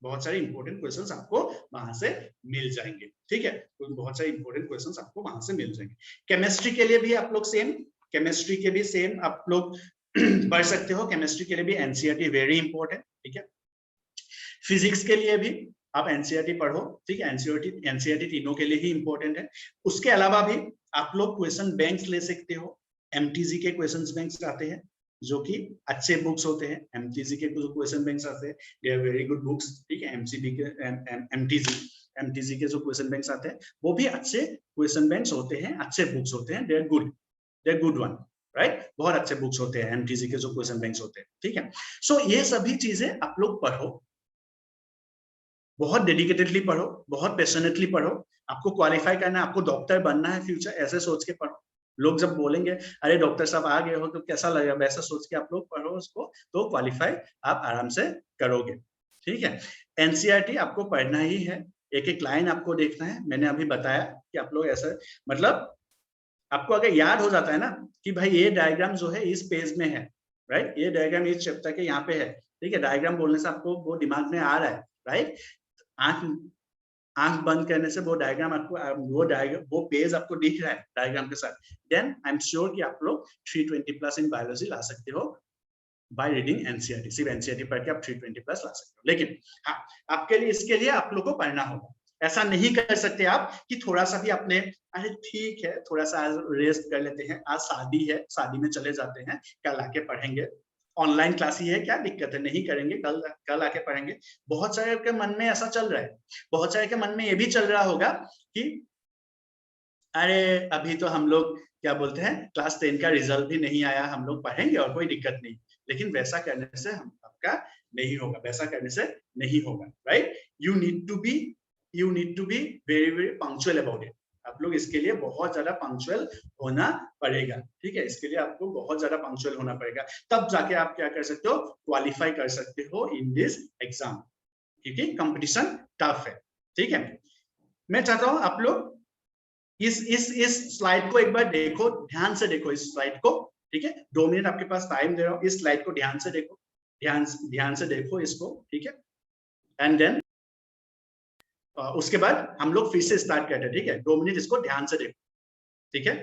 बहुत सारे इंपॉर्टेंट क्वेश्चंस आपको वहां से मिल जाएंगे, ठीक है, तो बहुत सारे इंपॉर्टेंट क्वेश्चंस आपको वहां से मिल जाएंगे। केमिस्ट्री के लिए भी आप लोग सेम, केमिस्ट्री के भी सेम आप लोग पढ़ सकते हो, केमिस्ट्री के लिए भी एनसीईआरटी वेरी इंपॉर्टेंट, ठीक है। फिजिक्स के लिए भी आप एनसीईआरटी पढ़ो, ठीक है, एनसीईआरटी तीनों के लिए ही इंपॉर्टेंट है। उसके अलावा भी आप लोग क्वेश्चन बैंक्स ले सकते हो, एमटीजी के क्वेश्चन बैंक्स आते हैं जो कि अच्छे बुक्स होते हैं, एमटीजी के जो क्वेश्चन बैंक्स आते हैं they are very good books, ठीक है। एमसीबी के एमटीजी के जो क्वेश्चन बैंक्स आते हैं वो भी अच्छे क्वेश्चन बैंक्स होते हैं, अच्छे बुक्स होते हैं, they are good one, right, बहुत अच्छे बुक्स होते हैं एमटीजी के जो क्वेश्चन बैंक्स होते हैं, ठीक है। सो ये सभी चीजें आप लोग पढ़ो, बहुत डेडिकेटेडली पढ़ो, बहुत पैशनेटली पढ़ो। आपको क्वालिफाई करना है, आपको डॉक्टर बनना है फ्यूचर, ऐसे सोच के पढ़ो। लोग जब बोलेंगे अरे डॉक्टर साहब आ गए हो तो कैसा लगेगा, वैसा सोच के आप लोग पढ़ो उसको, तो क्वालिफाई आप आराम से करोगे। ठीक है, एनसीईआरटी आपको पढ़ना ही है, एक एक लाइन आपको देखना है। मैंने अभी बताया कि आप लोग ऐसा, मतलब आपको अगर याद हो जाता है ना कि भाई ये डायग्राम जो है इस पेज में है, राइट, ये डायग्राम इस चैप्टर के यहाँ पे है, ठीक है, डायग्राम बोलने से आपको वो दिमाग में आ रहा है, राइट। आंख आंख बंद करने से वो डायग्राम आपको, वो पेज आपको दिख रहा है डायग्राम के साथ, देन आई एम श्योर कि आप लोग 320 प्लस इन बायोलॉजी ला सकते हो बाय रीडिंग एनसीईआरटी। सिर्फ एनसीईआरटी पढ़ के आप 320 प्लस ला सकते हो। लेकिन हाँ, आपके लिए, इसके लिए आप लोग को पढ़ना होगा। ऐसा नहीं कर सकते आप कि थोड़ा सा भी आपने, अरे ठीक है थोड़ा सा आज रेस्ट कर लेते हैं, आज शादी है, शादी में चले जाते हैं, कल आके पढ़ेंगे, ऑनलाइन क्लास ही है, क्या दिक्कत है, नहीं करेंगे, कल आके पढ़ेंगे। बहुत सारे के मन में ऐसा चल रहा है, बहुत सारे के मन में ये भी चल रहा होगा कि अरे अभी तो हम लोग क्या बोलते हैं, क्लास 10 का रिजल्ट भी नहीं आया, हम लोग पढ़ेंगे और कोई दिक्कत नहीं। लेकिन वैसा करने से हम आपका नहीं होगा, वैसा करने से नहीं होगा, right. You need to be very very punctual about it. आप लोग इसके लिए बहुत ज्यादा पंक्चुअल होना पड़ेगा, ठीक है, इसके लिए आपको बहुत ज्यादा पंक्चुअल होना पड़ेगा, तब जाके आप क्या कर सकते हो, क्वालिफाई कर सकते हो इन दिस एग्जाम, क्योंकि कंपटीशन टफ है। ठीक है, मैं चाहता हूं आप लोग इस स्लाइड को एक बार देखो, ध्यान से देखो इस स्लाइड को, ठीक है, 2 मिनट आपके पास टाइम दे रहा हूं, इस स्लाइड को ध्यान से देखो, ध्यान से देखो इसको, ठीक है, एंड देन उसके बाद हम लोग फिर से स्टार्ट करते हैं, ठीक है, 2 मिनट इसको ध्यान से देखो, ठीक है।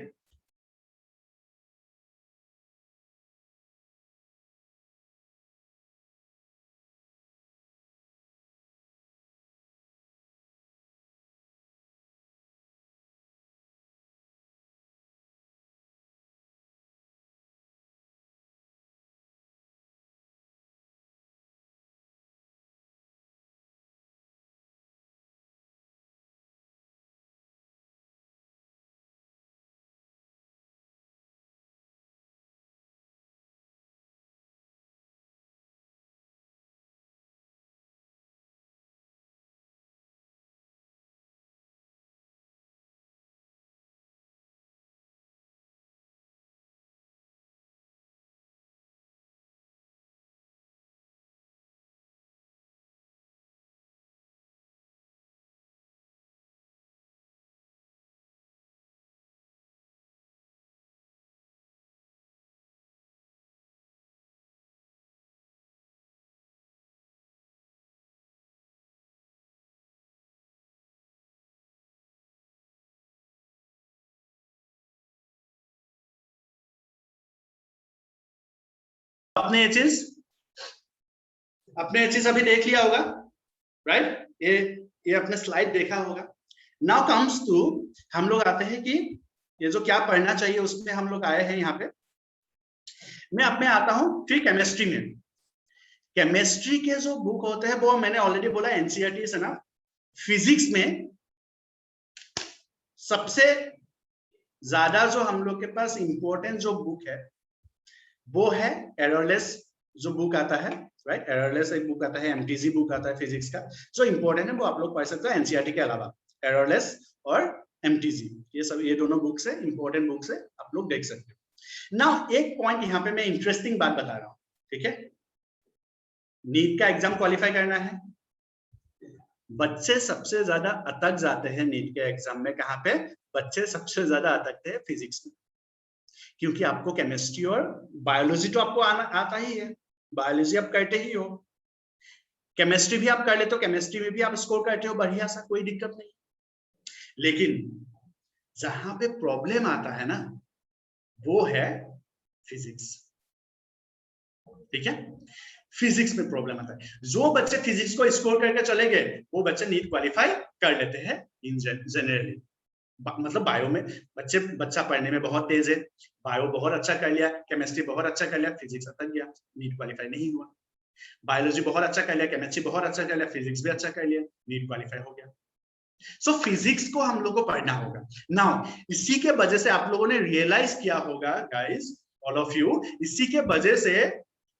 आपने ये चीज अभी देख लिया होगा, राइट, ये अपने स्लाइड देखा होगा। नाउ कम्स टू, हम लोग आते हैं कि ये जो क्या पढ़ना चाहिए, उसमें हम लोग आए हैं यहाँ पे। मैं अपने आता हूं फिर केमिस्ट्री में। केमिस्ट्री के जो बुक होते हैं वो मैंने ऑलरेडी बोला एनसीईआरटी से ना। फिजिक्स में सबसे ज्यादा जो हम लोग के पास इंपॉर्टेंट जो बुक है वो है एररलेस, जो बुक आता है, राइट, एररलेस एक बुक आता है, एमटीजी बुक आता है फिजिक्स का, जो इंपॉर्टेंट है वो आप लोग पढ़ सकते हो एनसीईआरटी के अलावा। एररलेस और एमटीजी, ये सब, ये दोनों बुक्स है, इंपॉर्टेंट बुक्स है, आप लोग देख सकते हो। नाउ एक पॉइंट यहाँ पे मैं इंटरेस्टिंग बात बता रहा हूँ, ठीक है, नीट का एग्जाम क्वालिफाई करना है, बच्चे सबसे ज्यादा अटक जाते हैं नीट के एग्जाम में, कहाँ पे बच्चे सबसे ज्यादा अटकते हैं, फिजिक्स में, क्योंकि आपको केमिस्ट्री और बायोलॉजी तो आपको आता ही है, बायोलॉजी आप करते ही हो, केमिस्ट्री भी आप कर लेते हो, केमिस्ट्री में भी आप स्कोर करते हो बढ़िया सा, कोई दिक्कत नहीं। लेकिन जहां पे प्रॉब्लम आता है ना वो है फिजिक्स, ठीक है, फिजिक्स में प्रॉब्लम आता है। जो बच्चे फिजिक्स को स्कोर करके चले गए वो बच्चे नीट क्वालिफाई कर लेते हैं इन जनरली। मतलब बायो में बच्चा पढ़ने में बहुत तेज है, बायो बहुत अच्छा कर लिया, केमिस्ट्री बहुत अच्छा कर लिया, फिजिक्स अटक गया, नीट क्वालिफाई नहीं हुआ। बायोलॉजी बहुत अच्छा कर लिया, केमिस्ट्री बहुत अच्छा कर लिया, फिजिक्स भी अच्छा कर लिया, नीट क्वालिफाई हो गया। सो फिजिक्स को हम लोग को पढ़ना होगा। नाउ इसी के वजह से आप लोगों ने रियलाइज किया होगा गाइस, ऑल ऑफ यू, इसी के वजह से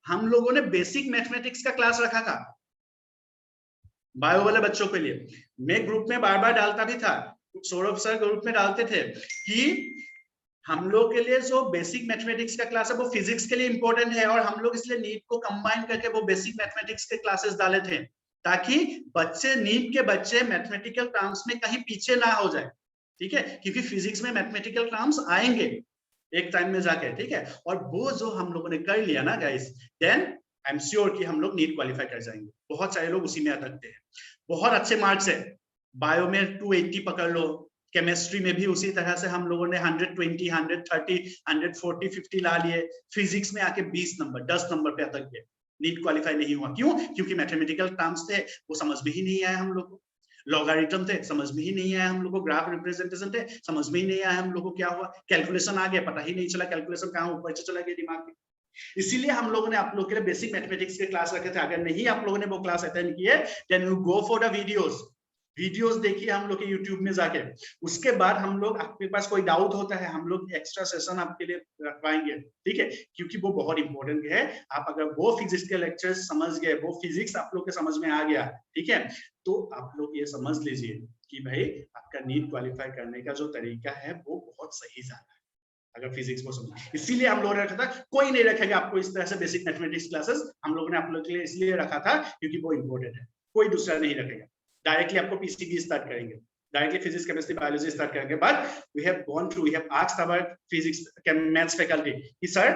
हम लोगों ने बेसिक मैथमेटिक्स का क्लास रखा था बायो वाले बच्चों के लिए। मैं ग्रुप में बार बार डालता भी था, सौरभ सर ग्रुप में डालते थे कि हम लोग के लिए जो बेसिक मैथमेटिक्स का क्लास है वो फिजिक्स के लिए इंपॉर्टेंट है, और हम लोग इसलिए नीट को कंबाइन करके वो बेसिक मैथमेटिक्स के क्लासेस डाले थे, ताकि बच्चे, नीट के बच्चे मैथमेटिकल टर्म्स में कहीं पीछे ना हो जाए, ठीक है, क्योंकि फिजिक्स में मैथमेटिकल टर्म्स आएंगे एक टाइम में जाके, ठीक है, और वो जो हम लोगों ने कर लिया ना guys, then I am sure कि हम लोग नीट क्वालिफाई कर जाएंगे। बहुत सारे लोग उसी में अटकते हैं, बहुत अच्छे मार्क्स है, बायो में 280 पकड़ लो, केमिस्ट्री में भी उसी तरह से हम लोगों ने 120, 130, 140, 50 ला लिए, फिजिक्स में आके 20 नंबर 10 नंबर पे अटक गए, नीट क्वालिफाई नहीं हुआ। क्यों? क्योंकि मैथमेटिकल टर्म्स थे वो समझ में ही नहीं आया हम लोग को, लॉगरिथम थे समझ में ही नहीं आया हम लोग को, ग्राफ रिप्रेजेंटेशन थे समझ में ही नहीं आया हम लोग को, क्या हुआ, कैलकुलेशन आ गया, पता ही नहीं चला कैलकुलेशन कहाँ ऊपर से चला गया दिमाग में। इसीलिए हम लोगों ने आप लोग के लिए बेसिक मैथमेटिक्स के क्लास रखे थे। अगर नहीं आप लोगों ने वो क्लास अटेंड किए, then you go for the videos देखिए हम लोग के YouTube में जाके। उसके बाद हम लोग, आपके पास कोई डाउट होता है, हम लोग एक्स्ट्रा सेशन आपके लिए रखवाएंगे, ठीक है, क्योंकि वो बहुत इंपॉर्टेंट है। आप अगर वो फिजिक्स के लेक्चर्स समझ गए, वो फिजिक्स आप लोग के समझ में आ गया, ठीक है, तो आप लोग ये समझ लीजिए कि भाई आपका नीट क्वालिफाई करने का जो तरीका है वो बहुत सही जा रहा है, अगर फिजिक्स को समझ। इसीलिए हम लोगों ने रखा था, कोई नहीं रखेगा आपको इस तरह से बेसिक मैथमेटिक्स क्लासेस, हम लोगों ने आप लोगों के लिए इसलिए रखा था क्योंकि वो इंपॉर्टेंट है, कोई दूसरा नहीं रखेगा। डायरेक्टली आपको पीसीबी स्टार्ट करेंगे, directly physics chemistry biology start करेंगे। But we have gone through, we have asked our physics maths faculty कि सर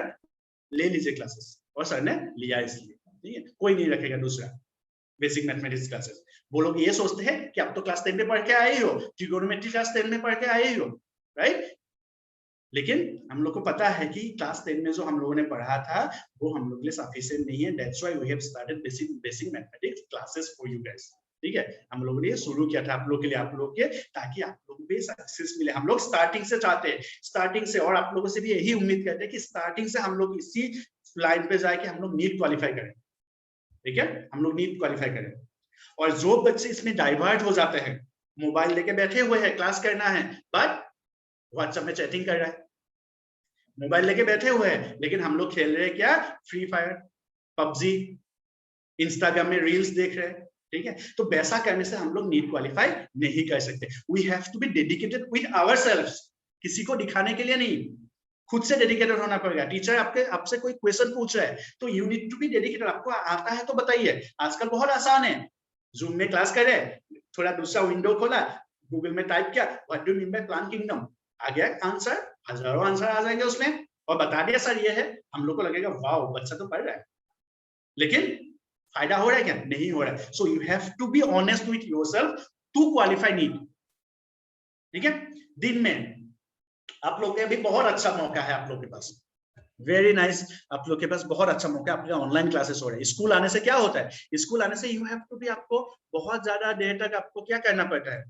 ले लीजिए क्लासेस, और सर ने लिया इसलिए, ठीक है, कोई नहीं रखेगा दूसरा बेसिक मैथमेटिक्स क्लासेस। वो लोग ये सोचते हैं कि आप तो क्लास 10 में पढ़ के आए ही हो, ट्रिगोनोमेट्री क्लास 10 में पढ़ के आए ही हो, राइट, लेकिन हम लोग को पता है कि क्लास 10 में जो हम लोगों ने पढ़ा था वो हम लोग के लिए सफिशिएंट नहीं है। That's why we have started basic mathematics classes for you guys, ठीक है, हम लोगों ने ये शुरू किया था आप लोग के लिए, आप लोग के, ताकि आप लोगों को सक्सेस मिले। हम लोग स्टार्टिंग से चाहते हैं, स्टार्टिंग से, और आप लोगों से भी यही उम्मीद करते हैं कि स्टार्टिंग से हम लोग इसी लाइन पे जाके हम लोग नीट क्वालिफाई करें, ठीक है, हम लोग नीट क्वालिफाई करें। और जो बच्चे इसमें डाइवर्ट हो जाते हैं, मोबाइल लेके बैठे हुए हैं, क्लास करना है बट व्हाट्सएप में चैटिंग कर रहा है, मोबाइल लेके बैठे हुए हैं, लेकिन हम लोग खेल रहे हैं क्या, फ्री फायर, पबजी, इंस्टाग्राम में रील्स देख रहे हैं, ठीक है, तो वैसा करने से हम लोग नीट क्वालिफाई नहीं कर सकते। We have to be dedicated with ourselves, किसी को दिखाने के लिए नहीं, खुद से डेडिकेटेड होना पड़ेगा। टीचर आपसे कोई क्वेश्चन पूछ रहा है तो you need to be dedicated, आपको आता है तो बताइए, आजकल बहुत आसान है, जूम में क्लास कर रहे हैं, थोड़ा दूसरा विंडो खोला, गूगल में टाइप किया what do you mean by plant kingdom, आ गया आंसर, हजारों आंसर आ जाएंगे उसमें, और बता दिया सर ये है, हम लोग को लगेगा वाओ बच्चा तो पढ़ रहा है, लेकिन फायदा हो रहा है क्या, नहीं हो रहा है। So you have to be honest with yourself to qualify NEET, ठीक है। दिन में आप लोग के अभी बहुत अच्छा मौका है, आप लोग के पास वेरी नाइस, आप लोग के पास बहुत अच्छा मौका है, आपके ऑनलाइन क्लासेस हो रहे हैं। स्कूल आने से क्या होता है, स्कूल आने से यू हैव टू बी, आपको बहुत ज्यादा देर तक आपको क्या करना पड़ता है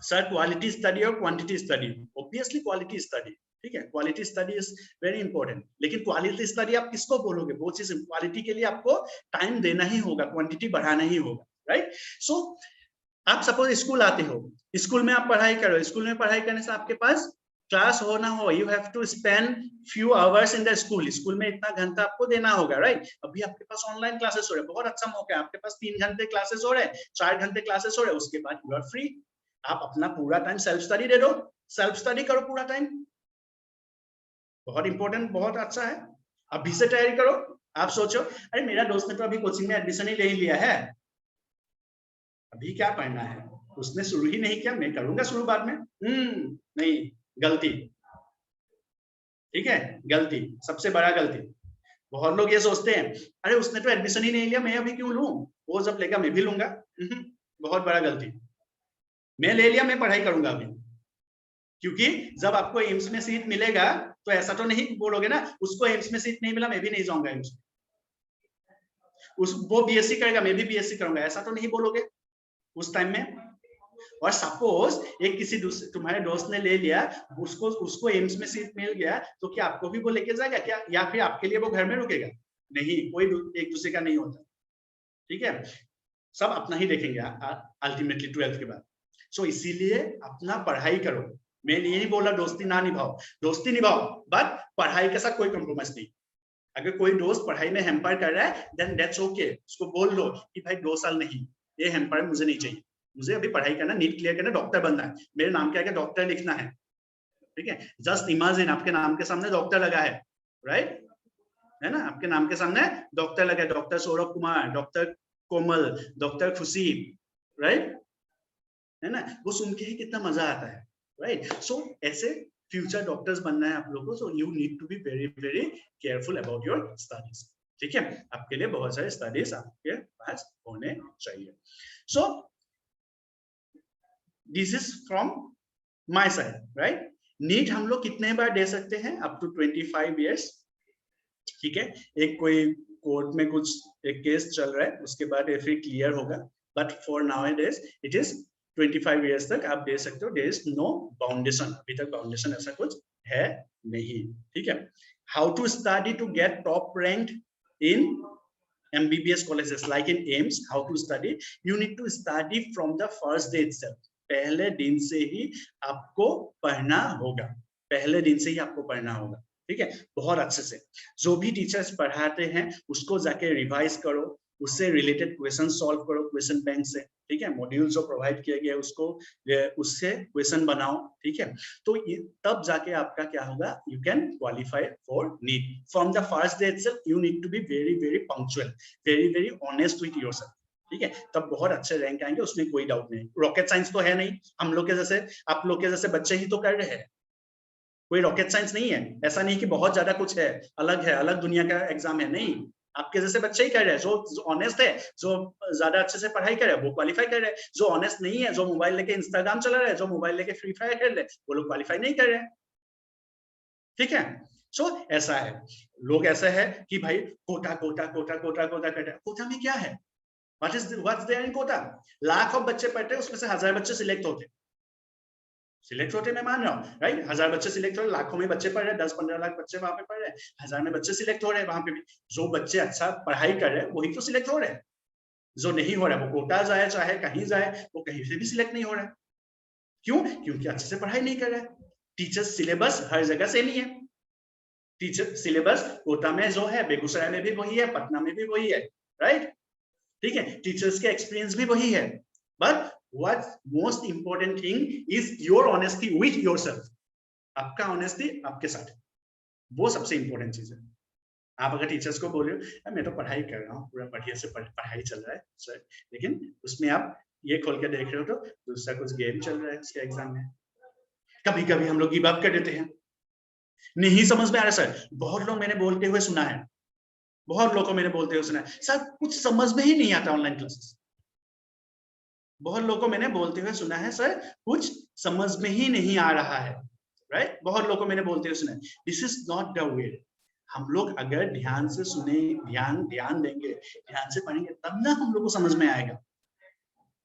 सर, क्वालिटी स्टडी और quantity study, obviously quality study, ठीक है, quality study is very important, लेकिन क्वालिटी स्टडी आप किसको बोलोगे, वो चीज क्वालिटी के लिए आपको टाइम देना ही होगा, क्वांटिटी बढ़ाना ही होगा, राइट। सो आप सपोज स्कूल आते हो, स्कूल में आप पढ़ाई करो, स्कूल में पढ़ाई करने से आपके पास क्लास हो ना हो, you have to spend few hours in the school, school में इतना घंटा आपको देना होगा, राइट। अभी आपके पास ऑनलाइन क्लासेस हो रहे हैं, बहुत अच्छा मौका है, आपके पास 3 घंटे क्लासेस हो रहे हैं, 4 घंटे क्लासेस हो रहे हैं, उसके बाद यू आर फ्री, आप अपना पूरा टाइम सेल्फ स्टडी दे दो, सेल्फ स्टडी करो पूरा टाइम, बहुत इंपॉर्टेंट, बहुत अच्छा है, अभी से तैयारी करो। आप सोचो अरे मेरा दोस्त ने तो अभी कोचिंग में एडमिशन ही ले लिया है, अभी क्या पढ़ना है, उसने शुरू ही नहीं किया, मैं करूंगा शुरू बाद में, नहीं, गलती, ठीक है, गलती, सबसे बड़ा गलती। बहुत लोग ये सोचते हैं अरे उसने तो एडमिशन ही नहीं लिया, मैं अभी क्यों लूं, वो जब लेगा मैं भी लूंगा, बहुत बड़ा गलती। मैं ले लिया, मैं पढ़ाई करूंगा अभी, क्योंकि जब आपको एम्स में सीट मिलेगा तो ऐसा तो नहीं बोलोगे ना उसको एम्स में सीट नहीं मिला मैं भी नहीं जाऊंगा एम्स में, वो बीएससी करेगा मैं भी बीएससी करूंगा, ऐसा तो नहीं बोलोगे उस टाइम में। और सपोज एक किसी तुम्हारे दोस्त ने ले लिया, उसको एम्स में सीट मिल गया, तो क्या आपको भी वो लेके जाएगा क्या, या फिर आपके लिए वो घर में रुकेगा, नहीं, कोई एक दूसरे का नहीं होता, ठीक है, सब अपना ही देखेंगे अल्टीमेटली 12th के बाद। सो इसीलिए अपना पढ़ाई करो, मैं ये नहीं बोला दोस्ती ना निभाओ, दोस्ती निभाओ, बट पढ़ाई के साथ कोई कॉम्प्रोमाइज नहीं। अगर कोई दोस्त पढ़ाई में हेम्पर कर रहा है देन दैट्स ओके, उसको बोल लो कि भाई 2 साल नहीं, ये हेम्पर मुझे नहीं चाहिए, मुझे अभी पढ़ाई करना, नीट क्लियर करना, डॉक्टर बनना है, मेरे नाम के आगे डॉक्टर लिखना है, ठीक है। जस्ट इमेजिन आपके नाम के सामने डॉक्टर लगा है, राइट, है ना, आपके नाम के सामने डॉक्टर लगा है, डॉक्टर सौरभ कुमार, डॉक्टर कोमल, डॉक्टर खुशी, राइट, है ना, वो सुन के ही कितना मजा आता है, राइट। सो ऐसे फ्यूचर डॉक्टर्स बनना है आप लोगों को, so you need to be very very careful about your studies, ठीक है। आपके लिए बहुत सारे स्टडीज आपके पास होने चाहिए। So this is from my side, right. NEET हम लोग कितने बार दे सकते हैं? अप टू 25 इयर्स, ठीक है। एक कोई कोर्ट में कुछ एक केस चल रहा है, उसके बाद ये फिर क्लियर होगा, but for nowadays it is 25 years तक आप दे सकते हो। देयर इज नो बाउंडेशन, अभी तक बाउंडेशन ऐसा कुछ है नहीं, ठीक है। How to study to get top rank in MBBS colleges like in AIIMS? How to study? You need to study from the first day itself. पहले दिन से ही आपको पढ़ना होगा, पहले दिन से ही आपको पढ़ना होगा, ठीक है, बहुत अच्छे से। जो भी टीचर्स पढ़ाते हैं उसको जाके रिवाइज करो, उससे रिलेटेड क्वेश्चन सॉल्व करो क्वेश्चन बैंक से, ठीक है। मॉड्यूल जो प्रोवाइड किया गया है उसको उससे क्वेश्चन बनाओ, ठीक है। तो तब जाके आपका क्या होगा, you can qualify for NEET. From the first day itself you need to be very very punctual, very very honest with yourself, ठीक है, तब बहुत अच्छे रैंक आएंगे, उसमें कोई डाउट नहीं। रॉकेट साइंस तो है नहीं, हम लोग के जैसे, आप लोग के जैसे बच्चे ही तो कर रहे हैं, कोई रॉकेट साइंस नहीं है। ऐसा नहीं कि बहुत ज्यादा कुछ है, अलग दुनिया का एग्जाम है, नहीं, आपके जैसे बच्चे ही कर रहे हैं। जो ऑनेस्ट है, जो ज्यादा अच्छे से पढ़ाई कर रहे हैं वो क्वालिफाई कर रहे हैं, जो ऑनेस्ट नहीं है, जो मोबाइल लेके इंस्टाग्राम चला रहा है, जो मोबाइल लेके फ्री फायर खेल रहे हैं, वो लोग क्वालिफाई नहीं कर रहे हैं, ठीक है। सो ऐसा है, लोग ऐसा है कि भाई कोटा कोटा कोटा कोटा कोटा कोटा, कोटा में क्या है? What's there in Kota? लाखों बच्चे पढ़ते हैं, उसमें से 1000 बच्चे सिलेक्ट होते, मैं मान रहा हूँ, राइट। 1000 बच्चे सिलेक्ट हो रहे, लाखों में बच्चे पढ़ रहे हैं, 10-15 लाख बच्चे वहां पे पढ़ रहे हैं, 1000 में बच्चे सिलेक्ट हो रहे हैं, वहां पे भी जो बच्चे अच्छा पढ़ाई कर रहे हैं वही तो सिलेक्ट हो रहे हैं। जो नहीं हो रहा है वो कोटा जाए चाहे कहीं जाए, वो कहीं से भी सिलेक्ट नहीं हो रहा है। क्यों? क्योंकि अच्छे से पढ़ाई नहीं कर रहा है। टीचर सिलेबस हर जगह सेम ही है, टीचर सिलेबस कोटा में जो है, बेगूसराय में भी वही है, पटना में भी वही है, राइट, ठीक है। टीचर्स के एक्सपीरियंस भी वही है, but what most important thing is your honesty with yourself, आपका ऑनेस्टी आपके साथ, वो सबसे इंपॉर्टेंट चीज है। आप अगर टीचर्स को बोल रहे हो मैं तो पढ़ाई कर रहा हूँ, पूरा बढ़िया से पढ़ाई चल रहा है सर, लेकिन उसमें आप ये खोल के देख रहे हो तो दूसरा कुछ गेम चल रहा है उसके एग्जाम में, कभी कभी हम लोग गिव अप कर देते हैं, नहीं समझ में आ रहा सर। बहुत लोग मैंने बोलते हुए सुना है, बहुत लोगों को मैंने बोलते हुए सुना है, सर कुछ समझ में ही नहीं आता ऑनलाइन क्लासेस। बहुत लोगों को मैंने बोलते हुए सुना है, सर कुछ समझ में ही नहीं आ रहा है, राइट। बहुत लोगों को मैंने बोलते हुए सुना है। This is not the way. हम लोग अगर ध्यान से सुने, ध्यान देंगे, ध्यान से पढ़ेंगे, तब ना हम लोग को समझ में आएगा,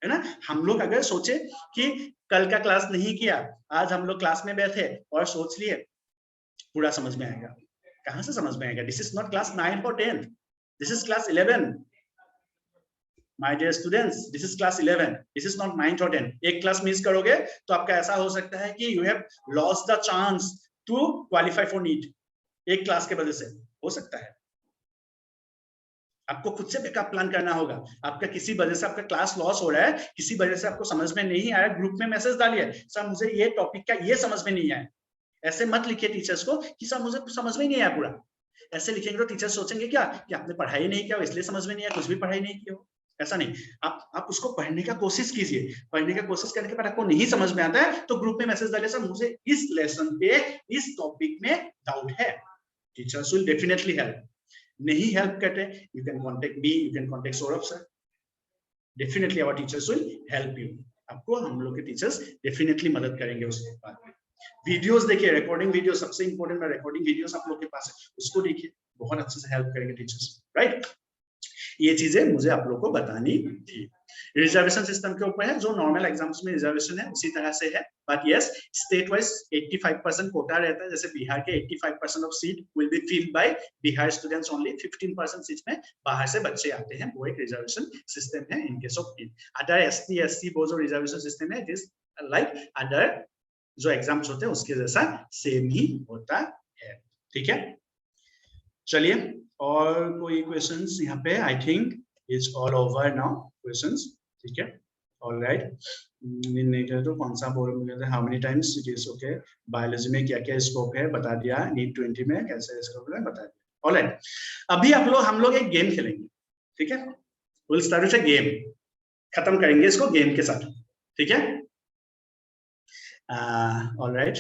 है ना। हम लोग अगर सोचे कि कल का क्लास नहीं किया, आज हम लोग क्लास में बैठे और सोच लिए पूरा समझ में आएगा, कहां से समझ में आएगा? दिस इज नॉट क्लास 9 और 10, this is class 11। My dear students, this is class 11. This is not 9th or 10. एक क्लास मिस करोगे तो आपका ऐसा हो सकता है कि you have lost the chance to qualify for NEET. एक क्लास के वजह से हो सकता है। आपको खुद से बैकअप प्लान करना होगा। आपका किसी वजह से आपका क्लास लॉस हो रहा है, किसी वजह से आपको समझ में नहीं आया, ग्रुप में मैसेज डालिए, सर मुझे ये टॉपिक का ये समझ में नहीं आया। ऐसे मत लिखिए टीचर्स को कि सर मुझे समझ में नहीं आया पूरा। ऐसे लिखेंगे तो टीचर सोचेंगे क्या कि आपने पढ़ाई नहीं किया, इसलिए समझ में नहीं आया, कुछ भी पढ़ाई नहीं की हो। ऐसा नहीं, आप उसको पढ़ने का कोशिश कीजिए। पढ़ने का कोशिश करने के बाद आपको नहीं समझ में आता है तो ग्रुप में मैसेज डालिए, सर मुझे इस लेसन पे इस टॉपिक में डाउट है। Teachers will definitely help. नहीं हेल्प करते, you can contact me, you can contact Saurabh sir, definitely our teachers will help you. आपको हम लोग के टीचर्स डेफिनेटली मदद करेंगे उसके बाद में। वीडियोस देखिए, रिकॉर्डिंग वीडियो सबसे इंपॉर्टेंट है, रिकॉर्डिंग वीडियोस आप लोग के पास है, उसको देखिए, बहुत अच्छे से हेल्प करेंगे टीचर्स, राइट। ये चीजें मुझे आप लोगों को बतानी थी। रिजर्वेशन सिस्टम के ऊपर है, जो नॉर्मल एग्जाम्स में रिजर्वेशन है उसी तरह से है, but yes state wise 85% quota रहता है। जैसे बिहार के 85% of seat will be filled by Bihar students only, 15% seat में बाहर से बच्चे आते हैं, वो एक रिजर्वेशन सिस्टम है in case of other ST SC. वो जो रिजर्वेशन सिस्टम है इट इज लाइक अदर जो एग्जाम्स होते हैं उसके जैसा सेम ही होता है, ठीक है। चलिए, और कोई क्वेश्चंस यहाँ पे? I think it's all over now questions, ठीक है। ऑलराइट, तो कौन सा बोल मुझे how many times it is okay, biology में क्या क्या स्कोप है बता दिया, नीट 20 में कैसे स्कोप है बता दिया। ऑलराइट, अभी हम लोग एक गेम खेलेंगे, ठीक है, will start with a game, खत्म करेंगे इसको गेम के साथ, ठीक है। ऑलराइट,